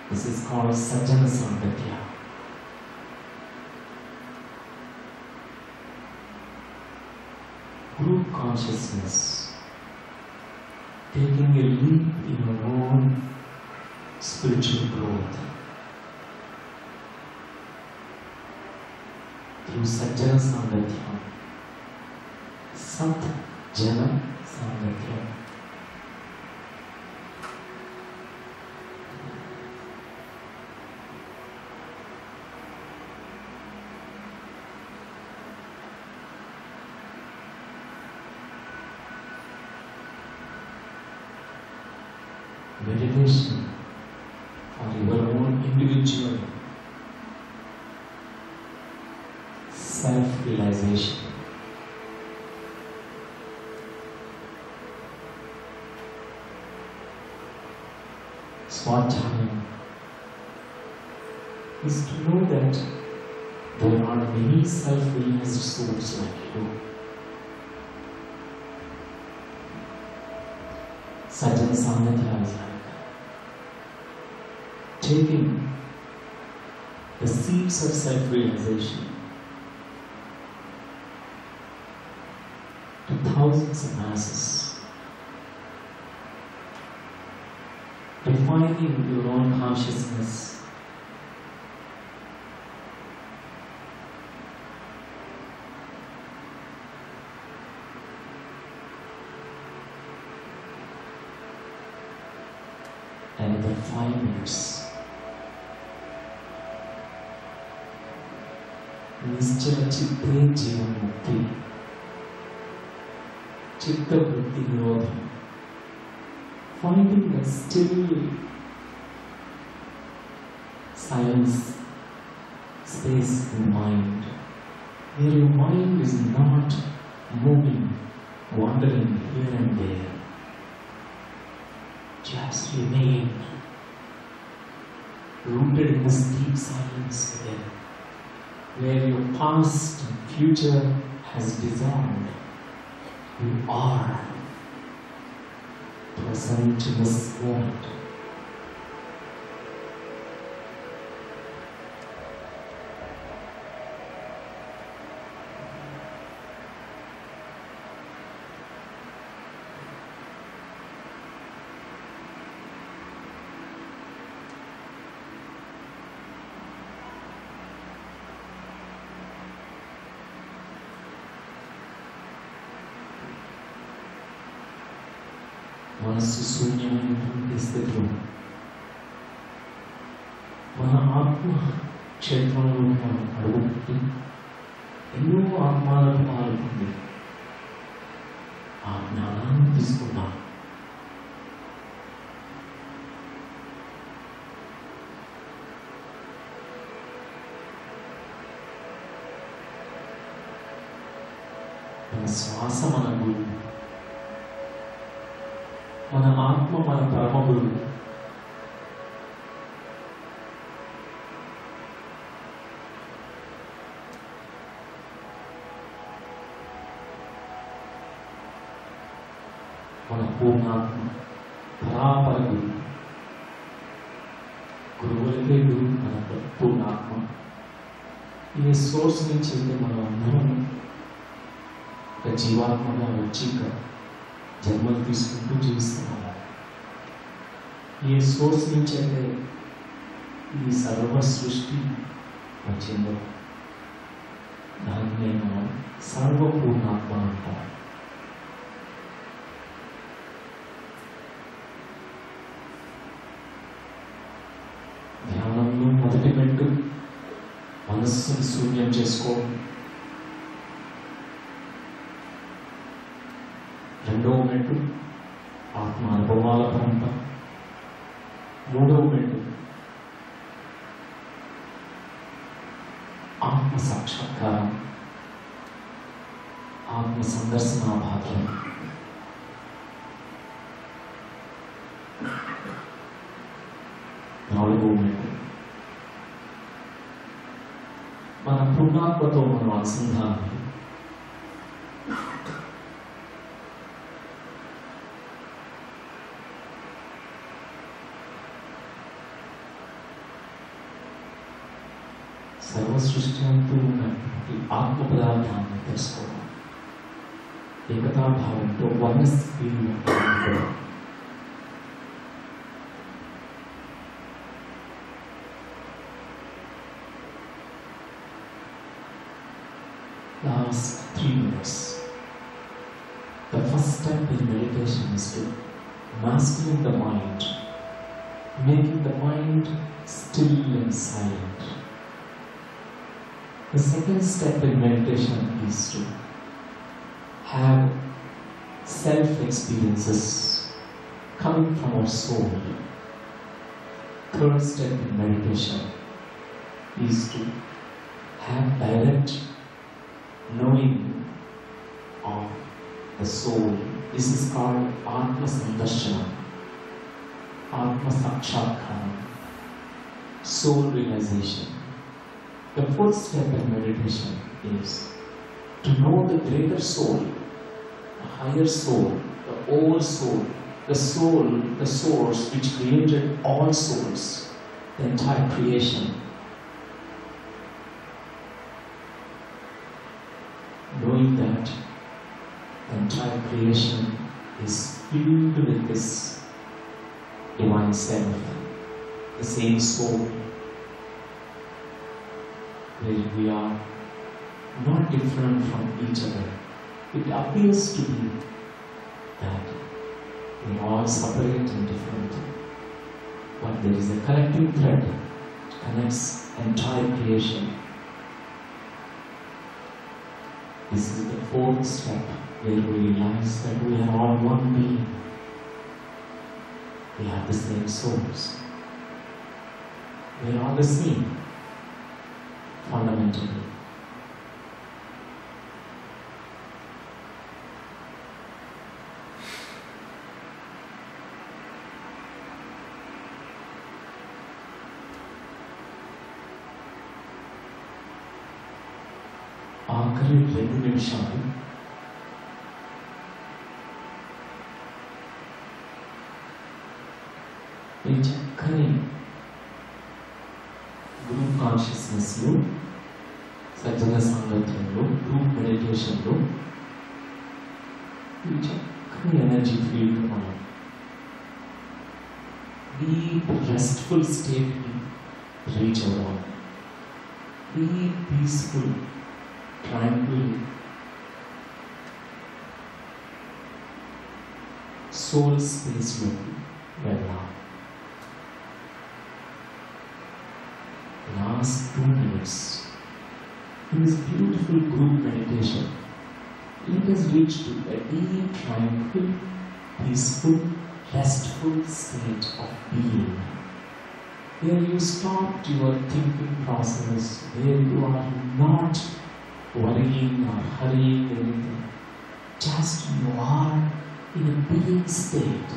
This is called Sajjana Sangatya. Group consciousness, taking a leap in your own spiritual growth through Sajjana Sangatya, Sat Jana Sangatya. Meditation for your own individual self-realization. Swatchayam is to know that there are many self-realized souls like you. Sajjana Sangatya is like taking the seeds of self-realization to thousands of masses, defining your own consciousness, and the 5 minutes నిశ్చల చిత్తే జీవన్ముక్తి, చిత్తవృత్తి నిరోధం, finding a still silence space in mind, where your mind is not moving, wandering here and there. Just remain rooted in this deep silence within, where your past and future has dissolved. You are present in this moment. మనస్సు శూన్యమైనటువంటి స్థితిలో మన ఆత్మ క్షేత్రంలో మనం అడుగుపెట్టి ఎన్నో ఆత్మాలకు పాల్గొంది ఆ జ్ఞానాన్ని తీసుకున్నాం. మన శ్వాస మన గురువు, మన ఆత్మ మన పరమ గురువు. మన పూర్ణాత్మ పరాపర గురువు. గురువులకే గురువు మన పూర్ణాత్మ. ఈ సోర్స్ నుంచి అయితే మనం అందరం ఒక జీవాత్మగా వచ్చి ఇక్కడ జన్మలు తీసుకుంటూ జీవిస్తున్నాము. ఏ సోర్స్ నుంచి అయితే ఈ సర్వ సృష్టి వచ్చిందో దాన్ని నేను సర్వపూర్ణాత్మ అంటాను. ధ్యానంలో మొదటి మెట్టు మనస్సును శూన్యం చేసుకోవడం, రెండవ మెట్టు ఆత్మ అనుభవాల పరంపర, మూడవ మెట్టు సాక్షాత్కారం, ఆత్మ సందర్శన భాగ్యం. నాలుగో మెట్టు మన పూర్ణాత్మతో మనం అనుసంధానం. సర్వ సృష్టి అంటూ ఉన్నటువంటి ఆత్మ పదార్థాన్ని తెలుసుకోవడం, ఏకతాభావంతో వర్ణస్థితిలో last 3 minutes. The first step in meditation is to mastering the mind, making the mind still and silent. The second step in meditation is to have self-experiences coming from our soul. Third step in meditation is to have direct knowing of the soul. This is called Atma Sandarshana, Atma Sakshatkara, soul realization. The fourth step in meditation is to know the greater soul, the higher soul, the old soul, the soul, the source which created all souls, the entire creation. Knowing that the entire creation is filled with this divine self, the same soul, where we are not different from each other. It appears to be that we are all separate and different, but there is a collective thread that connects entire creation. This is the fourth step where we realize that we are all one being. We have the same souls. We are all the same, fundamentally. ఆఖరి 2 నిమిషాలు ఈ చక్కని group కాన్షియస్నెస్లో, సజ్జన సాంగత్యంలో, group మెడిటేషన్లో ఈ చక్కని energy field మనం డీప్ రెస్ట్ఫుల్ స్టేట్ని రీచ్ అవ్వాలి. Deep peaceful tranquil soul space loki vella. Last 2 minutes in this beautiful group meditation, let us reach to a deep, tranquil, peaceful, restful state of being, where you stop your thinking process, where you are not worrying or hurrying anything. Just you are in a being state.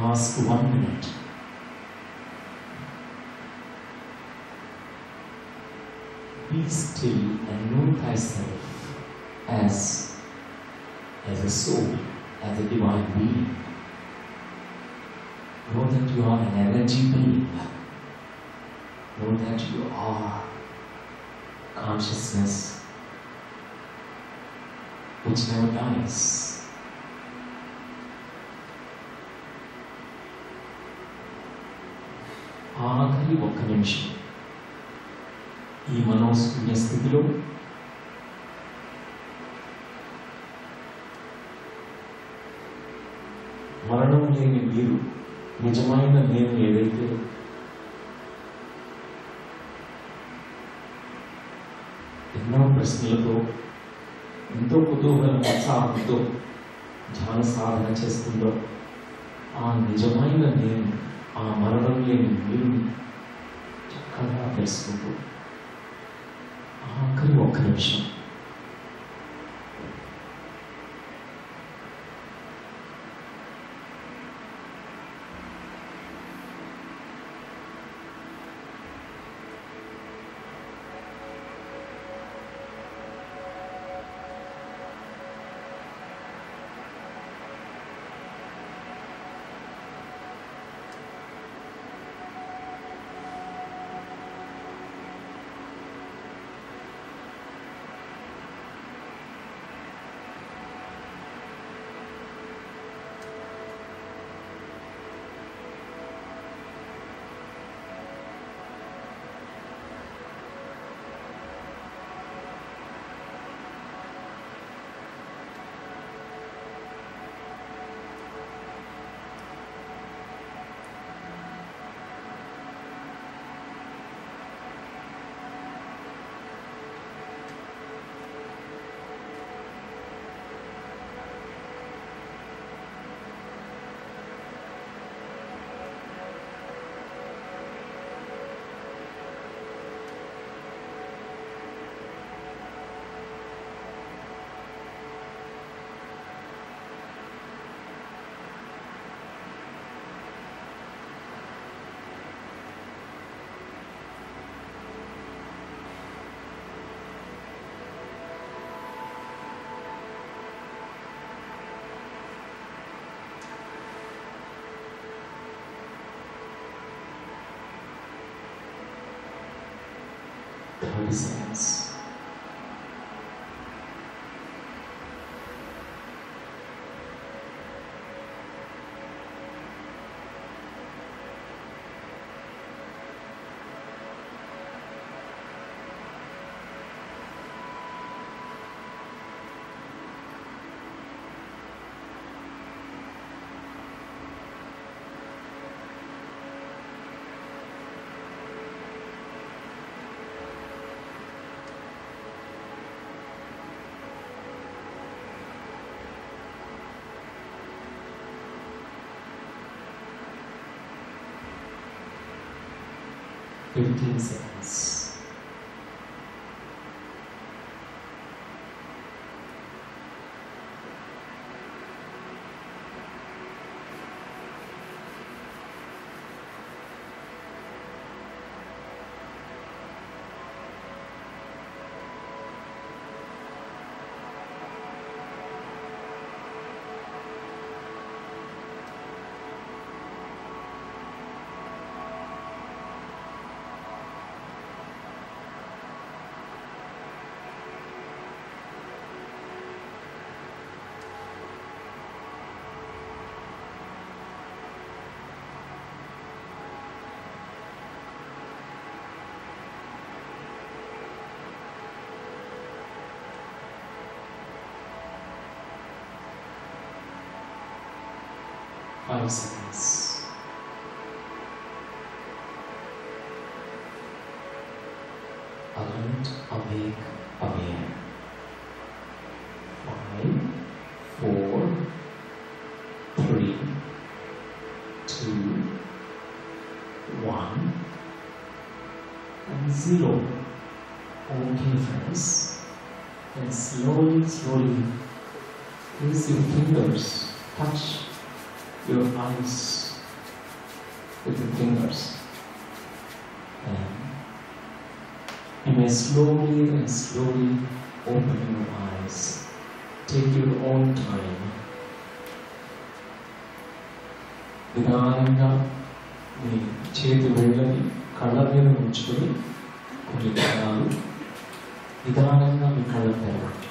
Last 1 minute. Be still and know thyself as a soul, as a divine being. Know that you are an energy being. Know that you are consciousness which never dies. ఆఖరి ఒక్క నిమిషం ఈ మనోశూన్య స్థితిలో మరణం లేని మీరు నిజమైన నేను ఏదైతే ఎన్నో ప్రశ్నలతో ఎంతో కుతూహలం ఉత్సాహంతో ధ్యాన సాధన చేస్తుందో ఆ నిజమైన నేను ఆ మరణం లేని మీరు చక్కగా తెలుసుకుంటూ ఆఖరి ఒక్క నిమిషం seconds. Fifteen seconds. Five seconds. Alert, awake, aware. 5, 4, 3, 2, 1, and 0. Okay, friends. And slowly, slowly, use your fingers. Touch your eyes with your fingers, and you may slowly and slowly open your eyes. Take your own time. నిదానంగా మీ చేతి వేళ్ళని కళ్ళ మీద ఉంచుకొని కొన్ని క్షణాలు నిదానంగా మీ కళ్ళ తెరవండి.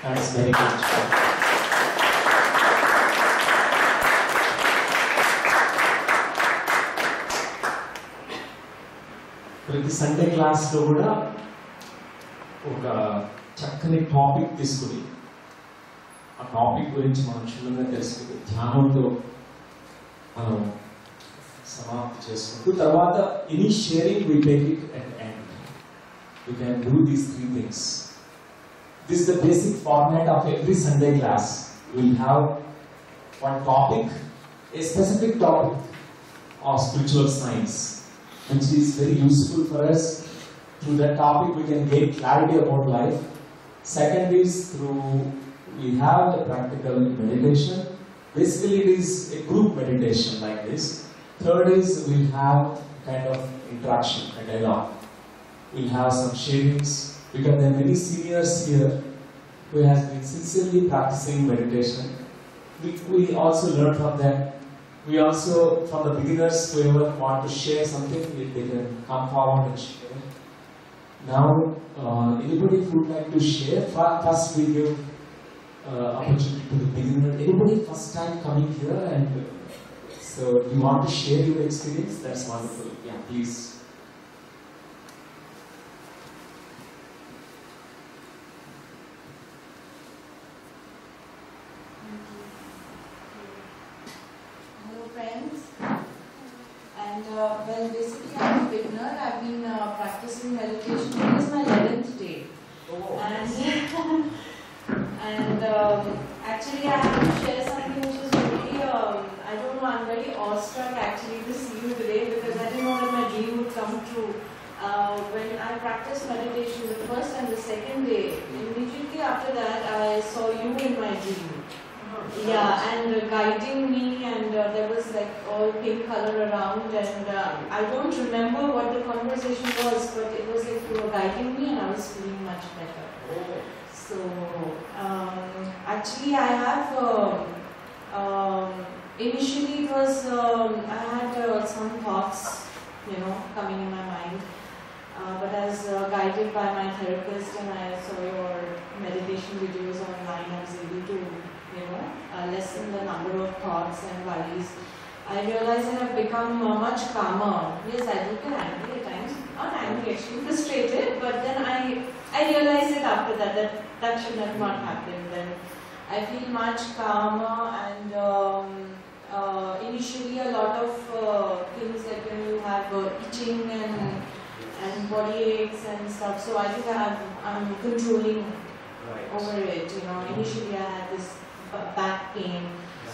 That's very good. ప్రతి సండే క్లాస్లో కూడా ఒక చక్కని టాపిక్ తీసుకుని ఆ టాపిక్ గురించి మనం క్షుణ్ణంగా తెలుసుకుని ధ్యానంతో మనం సమాప్తి చేసుకుంటూ తర్వాత any sharing we take it at end. We can do these 3 things. This is the basic format of every Sunday class. We'll have one topic, a specific topic of spiritual science, which is very useful for us. Through that topic we can gain clarity about life. Second is we have the practical meditation. Basically it is a group meditation like this. Third is we'll have kind of interaction, a dialogue. We'll have some sharings, because there are many seniors here who have been sincerely practicing meditation. We also learn from them. We also, from the beginners, whoever want to share something, they can come forward and share. Now, anybody who would like to share? First we give opportunity to the beginner. Anybody first time coming here, and so you want to share your experience? That's wonderful. Yeah, please. Well, basically I'm a beginner. I've been practicing meditation. This is my 11th day. Oh. And actually I have to share something which is really, I don't know, I'm very awestruck actually to see you today, because I didn't know that my dream would come true. When I practiced meditation the first and the second day, immediately after that I saw you in my dream. Yeah, and guiding me, and there was like all pink color around, and I don't remember what the conversation was, but it was like you were guiding me and I was feeling much better. So, actually I have, initially it was, I had some thoughts, coming in my mind, but as guided by my therapist and I saw your meditation videos online, I was able to lessen the number of thoughts and worries. I realized I have become much calmer. Yes, I do get angry at times. Not angry, actually frustrated. But then I realized it after that should have not happened. Then I feel much calmer, and initially a lot of things like when you have itching and body aches and stuff. So I think I'm controlling over it. Initially I had this back pain,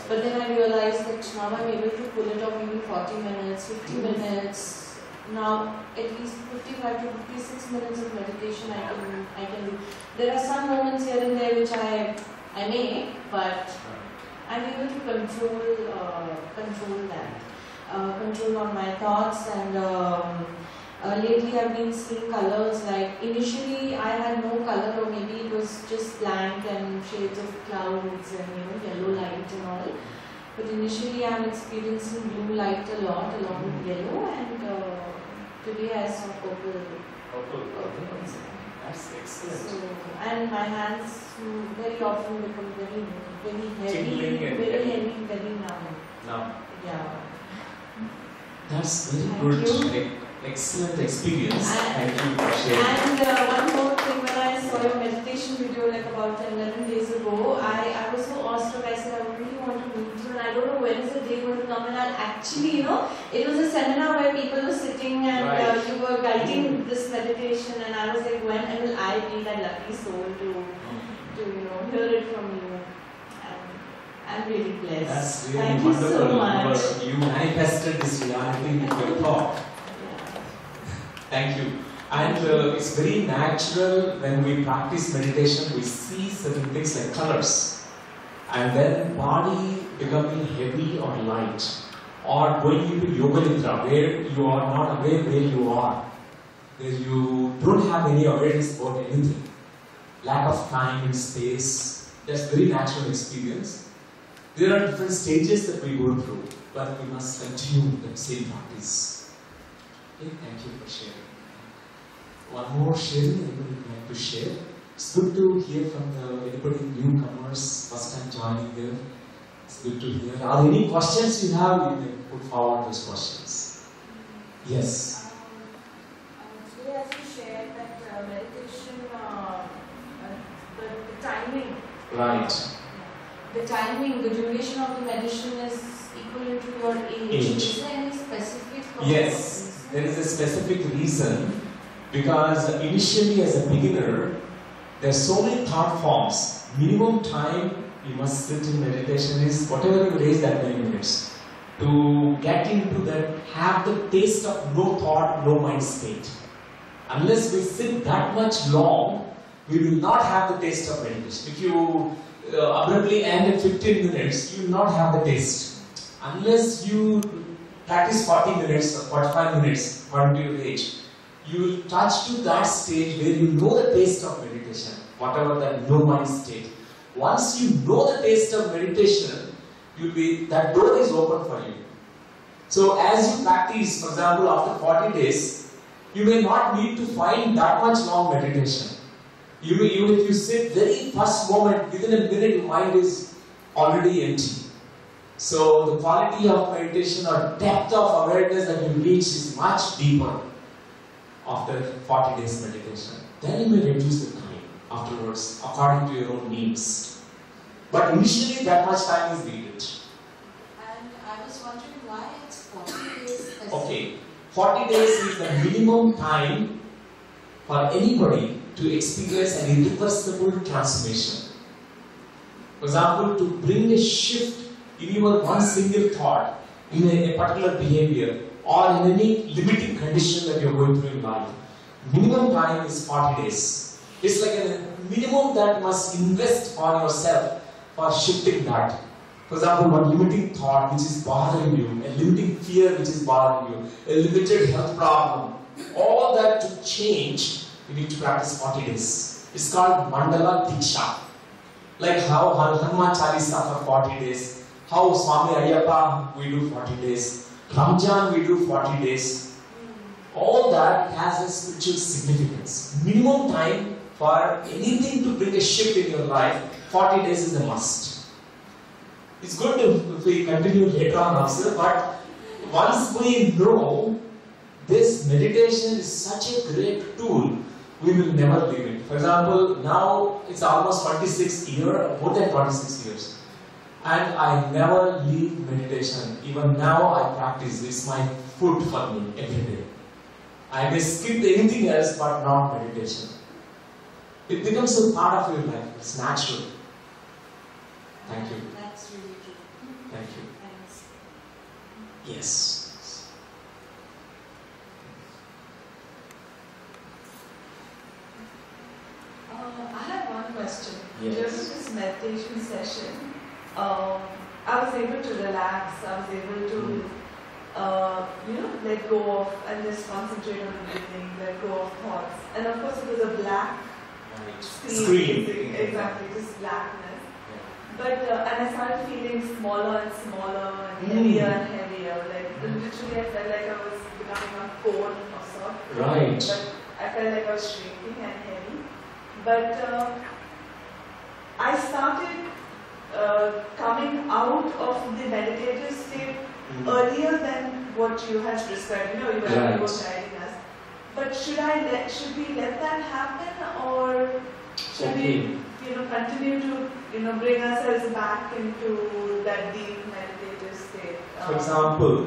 but then I realized that now I'm able to pull it off maybe 40 minutes, 50 minutes. Now at least 55 to 56 minutes of meditation I can do. There are some moments here and there which I may, but I'm able to control that, control on my thoughts. And lately I've been seeing colors. Like initially I had no color, or maybe it was just blank and shades of clouds and yellow light and all. But initially I'm experiencing blue light a lot along with yellow, and today I saw purple. That's excellent. So, and my hands very often become very heavy, Tingling and very heavy, very numb. Yeah. That's very Thank good. you. Excellent experience. Thank you for sharing. And one more thing, when I saw your meditation video like about 11 days ago, I was so awestruck. I said, I really want to meet you, and I don't know when is the day going to come. And actually, it was a seminar where people were sitting and you were guiding this meditation, and I was like, when will I be that lucky soul to hear it from you? And I'm really blessed. That's really Thank wonderful. you so much. You manifested this reality with your thought. Thank you. And it's very natural when we practice meditation, we see certain things like colors. and then body becoming heavy or light, or going into yoga nidra where you are not aware where you are, where you don't have any awareness about anything, lack of time and space. That's very natural experience. There are different stages that we go through, but we must continue that same practice. Okay, thank you for sharing. One more sharing, anybody would like to share? It's good to hear from anybody newcomers, first time joining here. It's good to hear. Are there any questions you have? You may put forward those questions. Yes. Today, as you shared that meditation, the timing. Right. The timing, the duration of the meditation is equivalent to your age. Is there any specific? Yes, there is a specific reason, because initially as a beginner, there are so many thought forms. Minimum time you must sit in meditation is whatever you raise that many minutes. To get into that, have the taste of no thought, no mind state. Unless we sit that much long, we will not have the taste of meditation. If you abruptly end at 15 minutes, you will not have the taste. Unless you practice 40 minutes or 45 minutes, according to your age, you will touch to that stage where you know the taste of meditation, whatever that no mind state. Once you know the taste of meditation, that door is open for you. So as you practice, for example, after 40 days, you may not need to find that much long meditation. Even if you sit very first moment, within a minute your mind is already empty. So the quality of meditation or depth of awareness that you reach is much deeper after 40 days meditation. Then you may reduce the time afterwards according to your own needs. But initially that much time is needed. And I was wondering why it's 40 days. Okay, 40 days is the minimum time for anybody to experience an irreversible transformation. For example, to bring a shift in your one single thought, in a particular behavior, or in any limiting condition that you are going through in life, minimum time is 40 days. It's like a minimum that must invest on yourself for shifting that. For example, one limiting thought which is bothering you, a limiting fear which is bothering you, a limited health problem, all that to change, you need to practice 40 days. It's called Mandala Diksha. Like how Hanuman Chalisa for 40 days, how Swami Ayyappa we do 40 days, Ramjan we do 40 days. All that has a spiritual significance. Minimum time for anything to bring a shift in your life, 40 days is a must. It's good if we continue later on also, but once we know this meditation is such a great tool, we will never leave it. For example, now it's almost 26 years, more than 26 years. And I never leave meditation. Even now I practice. It's my food for me every day. I may skip anything else but not meditation. It becomes a part of your life. It's natural. Thank you. That's really true. Thank you. Thanks. Yes. I have one question. Yes. During this meditation session, I was able to relax. I was able to, let go of and just concentrate on breathing, let go of thoughts. And of course, it was a black screen. Exactly, just blackness. But and I started feeling smaller and smaller and heavier and heavier. Like literally, I felt like I was becoming a cone or so. Right. But I felt like I was shrinking and heavy. But I started coming out of the meditative state earlier than what you had prescribed. You were guiding us. But should we let that happen, or should we, continue to, bring ourselves back into that deep meditative state? For example,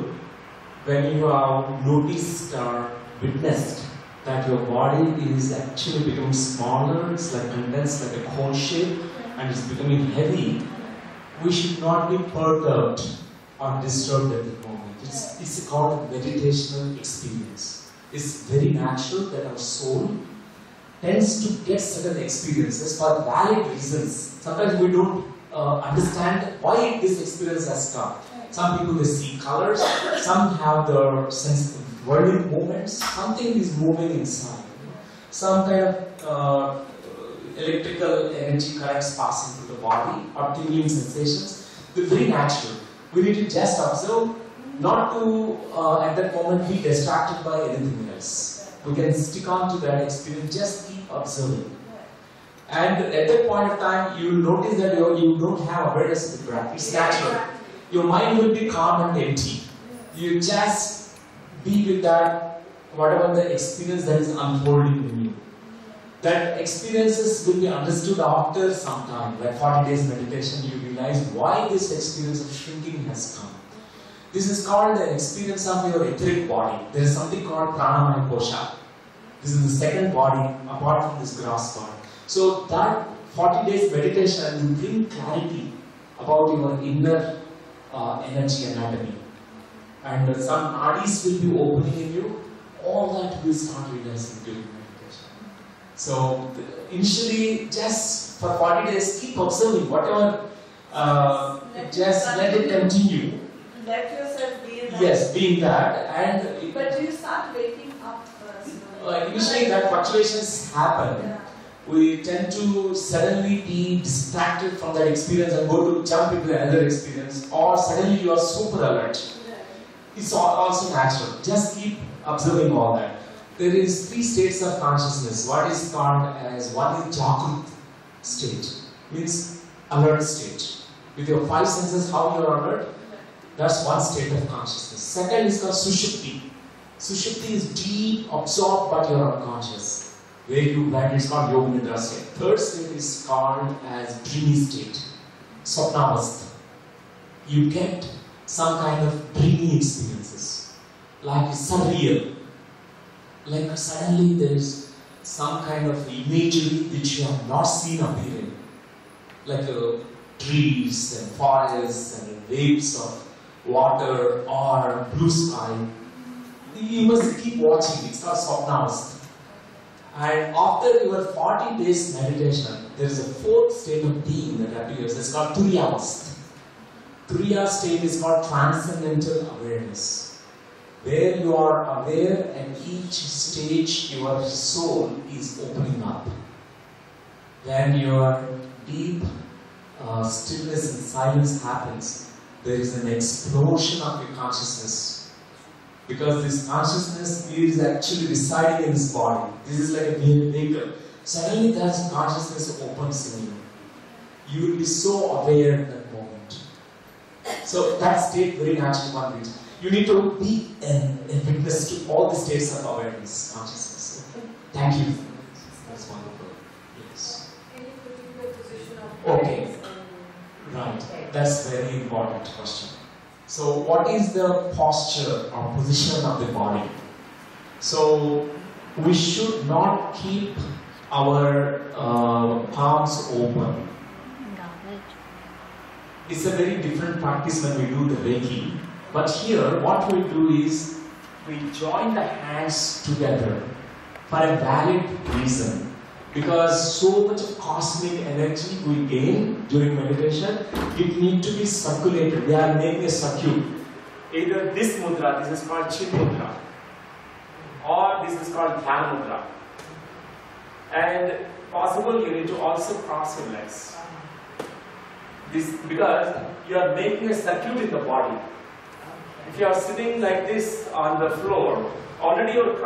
when you have noticed or witnessed that your body is actually becoming smaller, it's like condensed like a cone shape, and it's becoming heavy, we should not be perturbed or disturbed at the moment. It's called meditational experience. It's very natural that our soul tends to get certain experiences for valid reasons. Sometimes we don't understand why this experience has come. Some people, they see colors, some have their sense of whirling movements, something is moving inside. Some kind of electrical energy currents passing through the body or tingling sensations. They're very natural. We need to just observe, not to at that moment be distracted by anything else. We can stick on to that experience, just keep observing. And at that point of time, you will notice that you don't have awareness of the breath. It's natural. Your mind will be calm and empty. You just be with that, whatever the experience that is unfolding in you. That experiences will be understood after some time, like 40 days meditation, you realize why this experience of shrinking has come. This is called the experience of your etheric body. There is something called pranamaya kosha. This is the second body apart from this gross body. So that 40 days meditation will bring clarity about your inner energy anatomy. And some nadis will be opening in you. All that will start realizing during meditation. So initially, just for 40 days, keep observing whatever, just let it continue. Let yourself be in that. Yes, being that. And But you start waking up first. initially that fluctuations happen. Yeah. We tend to suddenly be distracted from that experience and go to jump into another experience, or suddenly you are super alert. It's also natural. Just keep observing all that. There is 3 states of consciousness. What is called as, one is Jagrut state, means alert state. With your 5 senses, how you are alert, that's one state of consciousness. Second is called Sushupti. Sushupti is deep, absorbed, but you are unconscious. Where you blind, it's called Yoga Nidra state. Third state is called as dreamy state, Swapnavastha. You get some kind of dreamy experiences, like it's surreal. Like suddenly there's some kind of imagery which you have not seen appearing, like trees and forests and waves of water or blue sky. You must keep watching. It's called Swapnavastha. And after your 40 days meditation, there is a 4th state of being that appears. It's called Turiyavastha. Turiya state is called transcendental awareness, where you are aware at each stage your soul is opening up. When your deep stillness and silence happens, there is an explosion of your consciousness. Because this consciousness is actually residing in this body. This is like a vehicle. Suddenly that consciousness opens in you. You will be so aware at that moment. So that state very naturally one reach. You need to be a witness to all the states of awareness, consciousness. Okay? Thank you. That's wonderful. Yes. Any particular position of Okay. Right. That's a very important question. So what is the posture or position of the body? So we should not keep our palms open. It's a very different practice when we do the Reiki. But here what we do is we join the hands together for a valid reason. Because so much of cosmic energy we gain during meditation, it needs to be circulated. We are making a circuit. Either this mudra, this is called Chin Mudra, or this is called Dhyan Mudra. And possible you need to also cross your legs. This because you are making a circuit in the body. If you are sitting like this on the floor, already your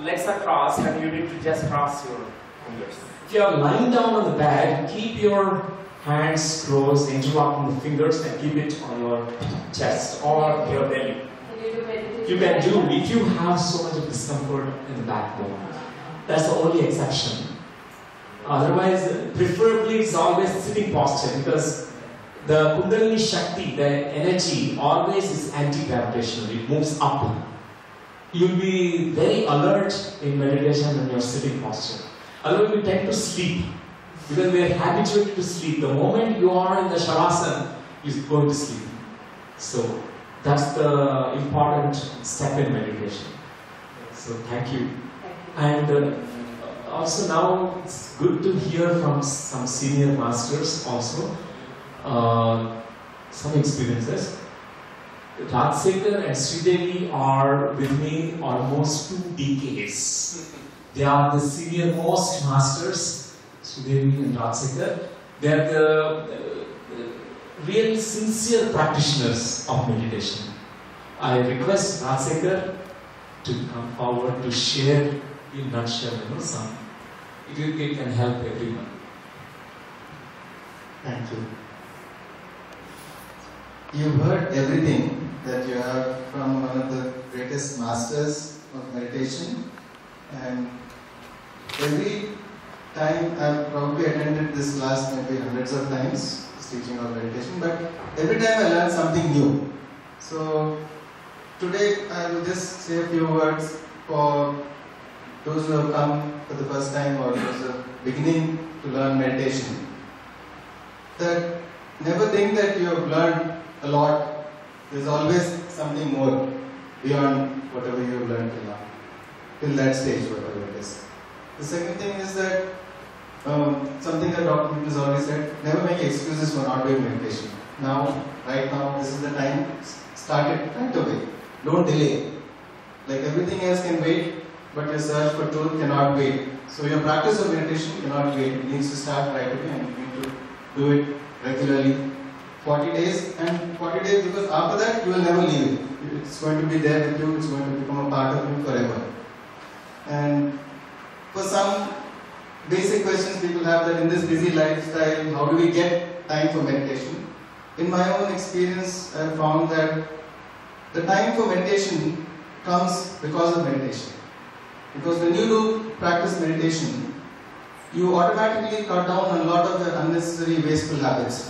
legs are crossed and you need to just cross your fingers. If you are lying down on the bed, keep your hands closed, interlocking the fingers, and keep it on your chest or your belly. You can do if you have so much of discomfort in the backbone. That's the only exception. Otherwise, preferably it's always sitting posture, because the Kundalini Shakti, the energy, always is anti-gravitational. It moves up. You'll be very alert in meditation when you're sitting posture. Otherwise, we tend to sleep, because we are habituated to sleep. The moment you are in the Shavasana, you're going to sleep. So that's the important step in meditation. So thank you. And also now it's good to hear from some senior masters also. some experiences. Rajsekhar and Sridevi are with me almost 2 decades. They are the senior most masters, Sridevi and Rajsekhar. They are the real sincere practitioners of meditation. I request Rajsekhar to come forward to share in a nutshell, some. It can help everyone. Thank you. You've heard everything that you have from one of the greatest masters of meditation, and every time I've probably attended this class maybe hundreds of times, this teaching of meditation, but every time I learn something new. So today I will just say a few words for those who have come for the first time or those who are beginning to learn meditation. That never think that you have learned a lot. There's always something more beyond whatever you have learned till now, till that stage, whatever it is. The second thing is that something that Dr. Peter has always said: never make excuses for not doing meditation. Now, right now, this is the time. Start it right away. Don't delay. Like everything else can wait, but your search for truth cannot wait. So your practice of meditation cannot wait. It needs to start right away, and you need to do it regularly. 40 days, and 40 days, because after that you will never leave it. It's going to be there with you, it's going to become a part of you forever. And for some basic questions people have, that in this busy lifestyle, how do we get time for meditation? In my own experience, I found that the time for meditation comes because of meditation. Because when you do practice meditation, you automatically cut down on a lot of the unnecessary wasteful habits.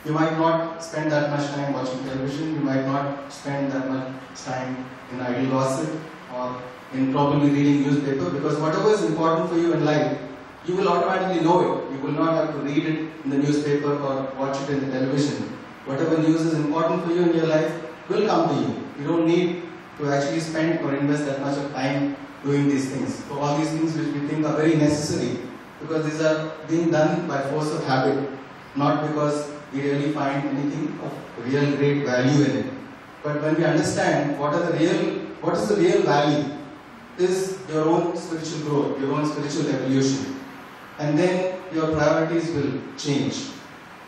You might not spend that much time watching television, you might not spend that much time in idle gossip or in probably reading newspaper, because whatever is important for you in life, you will automatically know it. You will not have to read it in the newspaper or watch it in the television. Whatever news is important for you in your life will come to you. You don't need to actually spend or invest that much of time doing these things. For all these things which we think are very necessary, because these are being done by force of habit, not because we really find anything of real great value in it. But when we understand what is the real value, is your own spiritual growth, your own spiritual evolution. And then your priorities will change.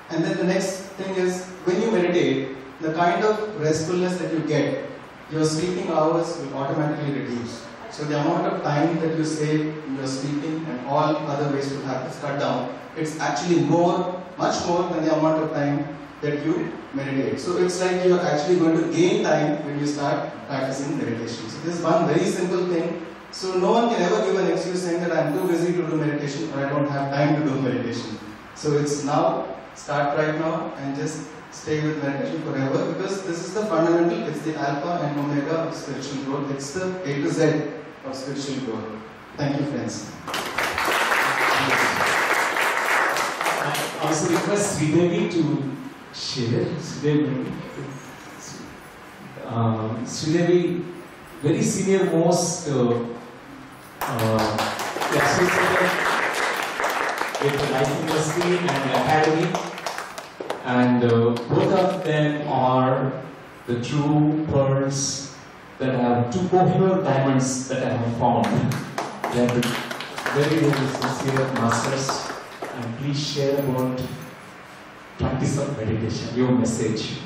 And then the next thing is, when you meditate, the kind of restfulness that you get, your sleeping hours will automatically reduce. So the amount of time that you save in your sleeping and all other ways to have cut down, it's actually much more than the amount of time that you meditate. So it's like you're actually going to gain time when you start practicing meditation. So this is one very simple thing. So no one can ever give an excuse saying that I'm too busy to do meditation or I don't have time to do meditation. So it's now, start right now and just stay with meditation forever, because this is the fundamental, it's the alpha and omega of spiritual growth. It's the A to Z of spiritual growth. Thank you, friends. I also request Sridevi to share. Sridevi, very senior most lecturer with the Life University and Academy, and both of them are the true pearls that are two coherent diamonds that I have found. They are very, very sincere masters. And please share about practice of meditation, your message.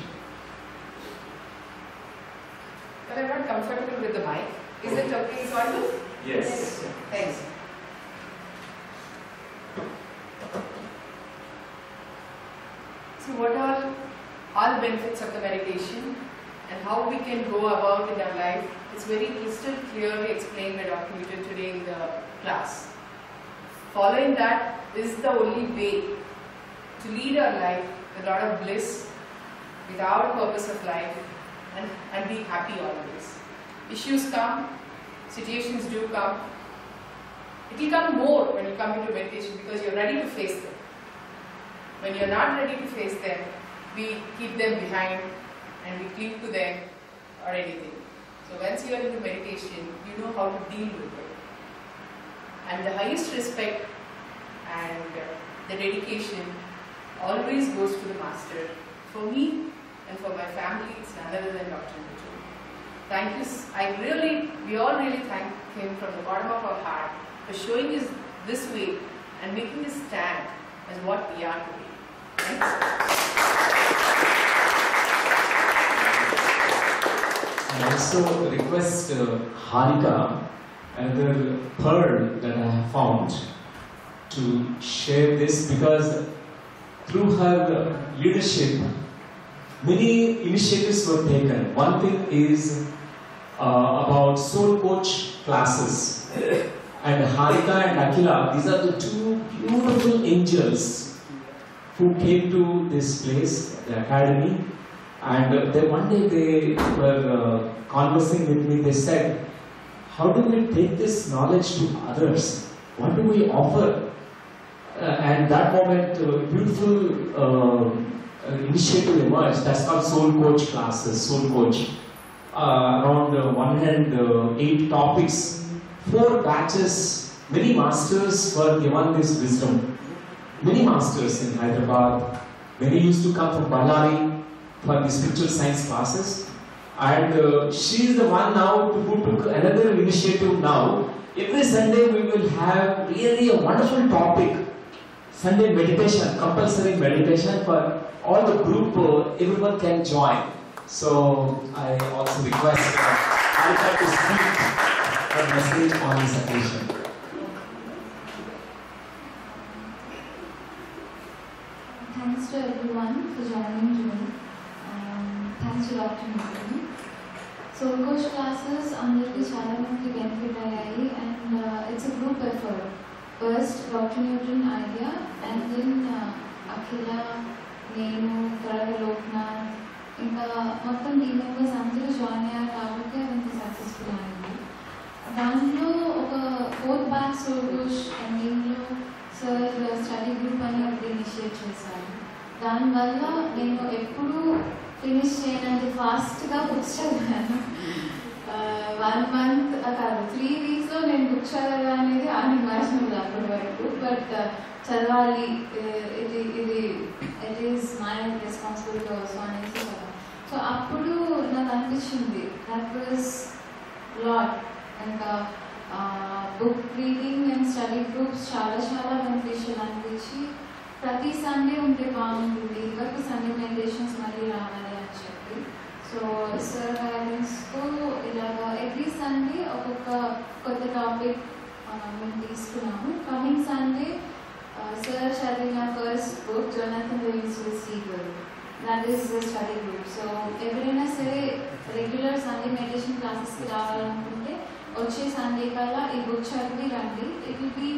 But I'm not comfortable with the mic. Is it okay? Is audible? Yes. Thanks. So what are all benefits of the meditation and how we can go about in our life? It's very crystal clearly explained by Dr. Newton today in the class. Following that is the only way to lead our life with a lot of bliss, without a purpose of life, and be happy always. Issues come, situations do come. It will come more when you come into meditation because you're ready to face them. When you're not ready to face them, we keep them behind and we cling to them or anything. So once you are into meditation, you know how to deal with it. And the highest respect and the dedication always goes to the master. For me and for my family, it's none other than Dr. Mitchell. Thank you. We all really thank him from the bottom of our heart for showing us this way and making us stand as what we are today. Thank you. I also request Harika, another pearl that I have found, to share this, because through her leadership, many initiatives were taken. One thing is about soul coach classes. And Harika and Akila, these are the two beautiful angels who came to this place, the academy. And then one day they were conversing with me. They said, how do we take this knowledge to others? What do we offer? And that moment, a beautiful initiative emerged. That's called Soul Coach classes. Soul Coach. Around 108 topics, 4 batches. Many masters were given this wisdom. Many masters in Hyderabad. Many used to come from Ballari for the spiritual science classes, and she is the one now who took another initiative now. Every Sunday we will have really a wonderful topic, Sunday meditation, compulsory meditation for all the group, everyone can join. So I also request Harika to speak her message on this occasion. Thanks to everyone for joining today. Thanks to Dr. Mitchell. Soul Coach classes అందరికీ చాలా మంది benefit అయ్యాయి, and it's a group effort. First doctor Newton idea, and then Akhila, నేను, త్వరగా లోక్నాథ్, ఇంకా మొత్తం team members అందరూ join అయ్యారు కాబట్టి అది ఇంత సక్సెస్ఫుల్ అయింది. దాంట్లో ఒక 4th బ్యాచ్ సోల్ కోచ్ ఎండింగ్లో సార్ స్టడీ గ్రూప్ అని ఒకటి ఇనిషియేట్ చేశారు. దానివల్ల నేను ఎప్పుడూ ఫినిష్ చేయనంత ఫాస్ట్గా బుక్స్ చదివాను. 1 month కాదు, 3 weeksలో నేను బుక్ చదవాలి అనేది అన్ఇమాజినబుల్ అప్పటి వరకు. బట్ చదవాలి, it is my responsibility also అనేసి చదవాలి. సో అప్పుడు నాకు అనిపించింది దట్ వాజ్ లాట్. ఇంకా book reading and study groups చాలా చాలా బెనిఫిషియల్ అనిపించి ప్రతి సండే ఉంటే బాగుంటుంది, ఇవరకు సండే మెడిటేషన్స్ మళ్ళీ రావాలి అని చెప్పి. సో సార్ గైడెన్స్తో ఇలాగా ఎవ్రీ సండే ఒక్కొక్క కొత్త టాపిక్ మేము తీసుకున్నాము. కమింగ్ సండే సార్ చదివిన first book Jonathan Levins Seagull, that is the study group. So ఎవరైనా సరే రెగ్యులర్ సండే మెడిటేషన్ క్లాసెస్కి రావాలనుకుంటే వచ్చే సండే కల్లా ఈ బుక్ చదివి రండి. It will be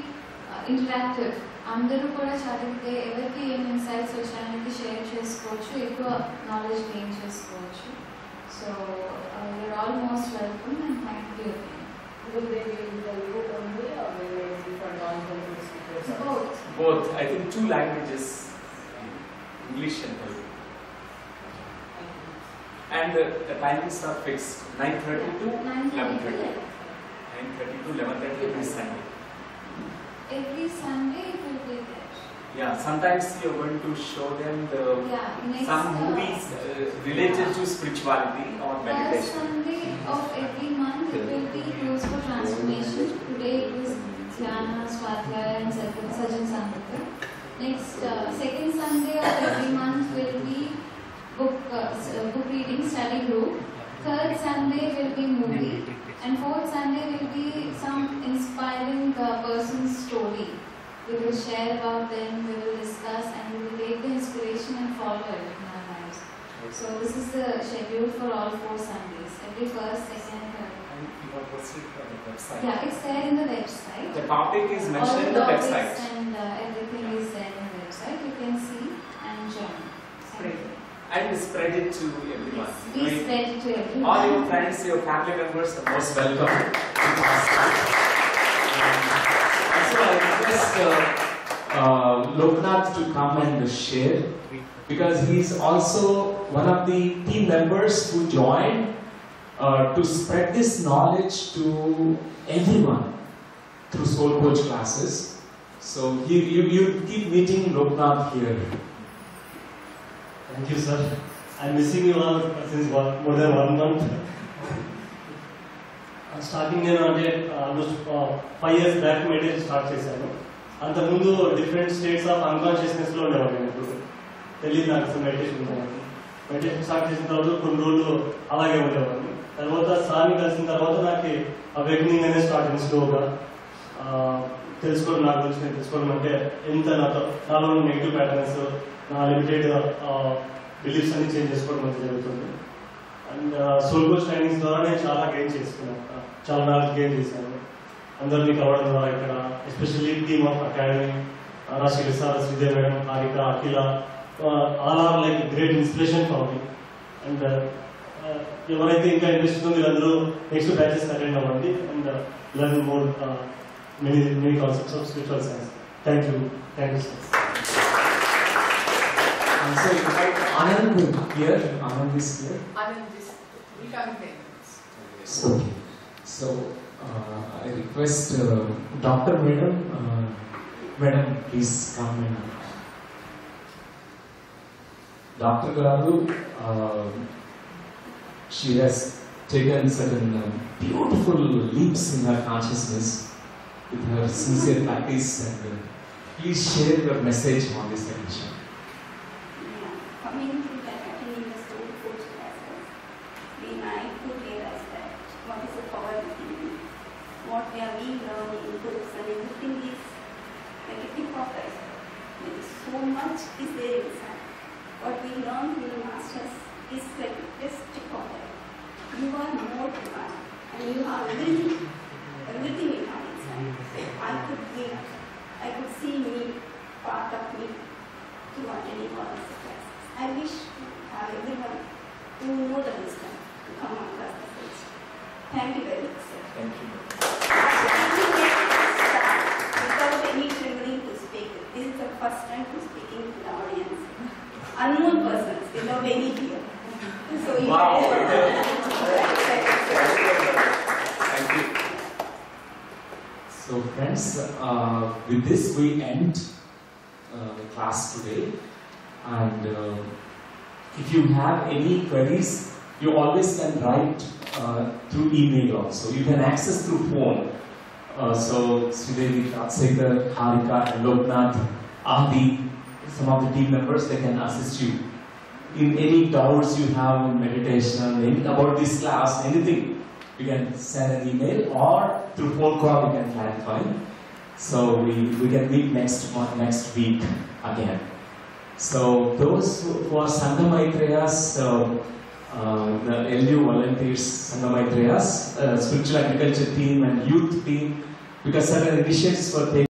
interactive. అందరూ కూడా చదివితే ఎవరికి ఏం ఇన్సైట్స్ వచ్చాయనేది షేర్ చేసుకోవచ్చు, ఎక్కువ నాలెడ్జ్ గెయిన్ చేసుకోవచ్చు. So you're all most welcome and thank you. Both. I think 2 languages, English and Telugu. And the timings are fixed, 9:30 to 11:30. 9:30 to 11:30 every Sunday. Every Sunday it will be there. Yeah, sometimes you're going to show them some movies related to spirituality or meditation. First Sunday of every month it will be close for transformation. Today it was Dhyana, Swadhyaya and Sajan Samhita. Next, second Sunday of every month will be book reading study group. Third Sunday will be movie. And fourth Sunday will be some inspiring person's story. We will share about them, we will discuss, and we will take the inspiration and follow it in our lives. So this is the schedule for all 4 Sundays. Every first, second, third. And you have posted it on the website. Yeah, it's there in the website. The topic is mentioned in the website. And everything is there in the website. You can see and join. Great. And spread it to everyone. Yes, we spread it to everyone. All your friends, your family members are most welcome. So I request Loknath to come and share, because he is also one of the team members who joined to spread this knowledge to everyone through Soul Coach classes. So you keep meeting Loknath here. Thank you, sir. I'm missing you all since more than 1 month. Starting నేను అంటే almost 5 years back meditation start చేశాను. అంతకుముందు different states of అన్కాన్షియస్నెస్లో ఉండేవాడు నేను. ఇప్పుడు తెలియదు నాకు అసలు మెడిటేషన్ ఉందని. మెడిటేషన్ స్టార్ట్ చేసిన తర్వాత కొన్ని రోజులు అలాగే ఉండేవాడిని. తర్వాత సార్ని కలిసిన తర్వాత నాకు అవేకనింగ్ అనేది స్టార్ట్ అయింది స్లోగా. తెలుసుకోవడం నా గురించి నేను తెలుసుకోవడం అంటే ఎంత నాలో నెగిటివ్ ప్యాటర్న్స్, నా లిమిటెడ్ బిలీఫ్స్ అన్ని చేంజ్ చేసుకోవడం అంతా జరుగుతుంది. అండ్ సోల్ కోచ్ ట్రైనింగ్స్ ద్వారా నేను చాలా గెయిన్ చేసుకున్నాను, చాలా నాలెడ్జ్ గెయిన్ చేశాను. అందరినీ కలవడం ద్వారా ఇక్కడ especially team of academy, Rashi sir, Sridevi madam, Harika, Akhila, all are like great inspiration for me. And ఎవరైతే ఇంకా ఇంట్రెస్ట్ ఉందో మీరందరూ నెక్స్ట్ బ్యాచెస్ అటెండ్ అవ్వండి and learn more many concepts of spiritual science. Thank you sir. So invite Anand here. Anand is here. Anand is becoming Okay. So I request Dr. Madam, Madam, please come in. Dr. Garu, she has taken certain beautiful leaps in her consciousness with her sincere practice, and please share your message on this occasion. Coming to that, attending the soul coach classes, I could realize that what is the power of thinking, what we are being learned in books and everything is like a tip of the iceberg. There is so much is there inside. What we learn from the masters is like just tip of the iceberg. You are more divine and you have everything you have inside. I could see me, part of me, to attending all these classes. I wish to have everyone who know the wisdom to come across the stage. Thank you very much, sir. Thank you. Without any trembling to speak. This is the first time to speaking to the audience. Unknown persons, without any fear. So you Wow. Thank you. So friends, with this we end the class today, and if you have any queries, you always can write through email also. You can access through phone. So Sridevi, Ratsekar, Harika and Loknath, Adi, some of the team members, they can assist you in any doubts you have in meditation, anything about this class, anything. You can send an email or through phone call you can clarify. So we can meet next week again. So those who are Sangamaithreyas, the LU volunteers, Sangamaithreyas, spiritual agriculture team and youth team, because certain initiatives were taken.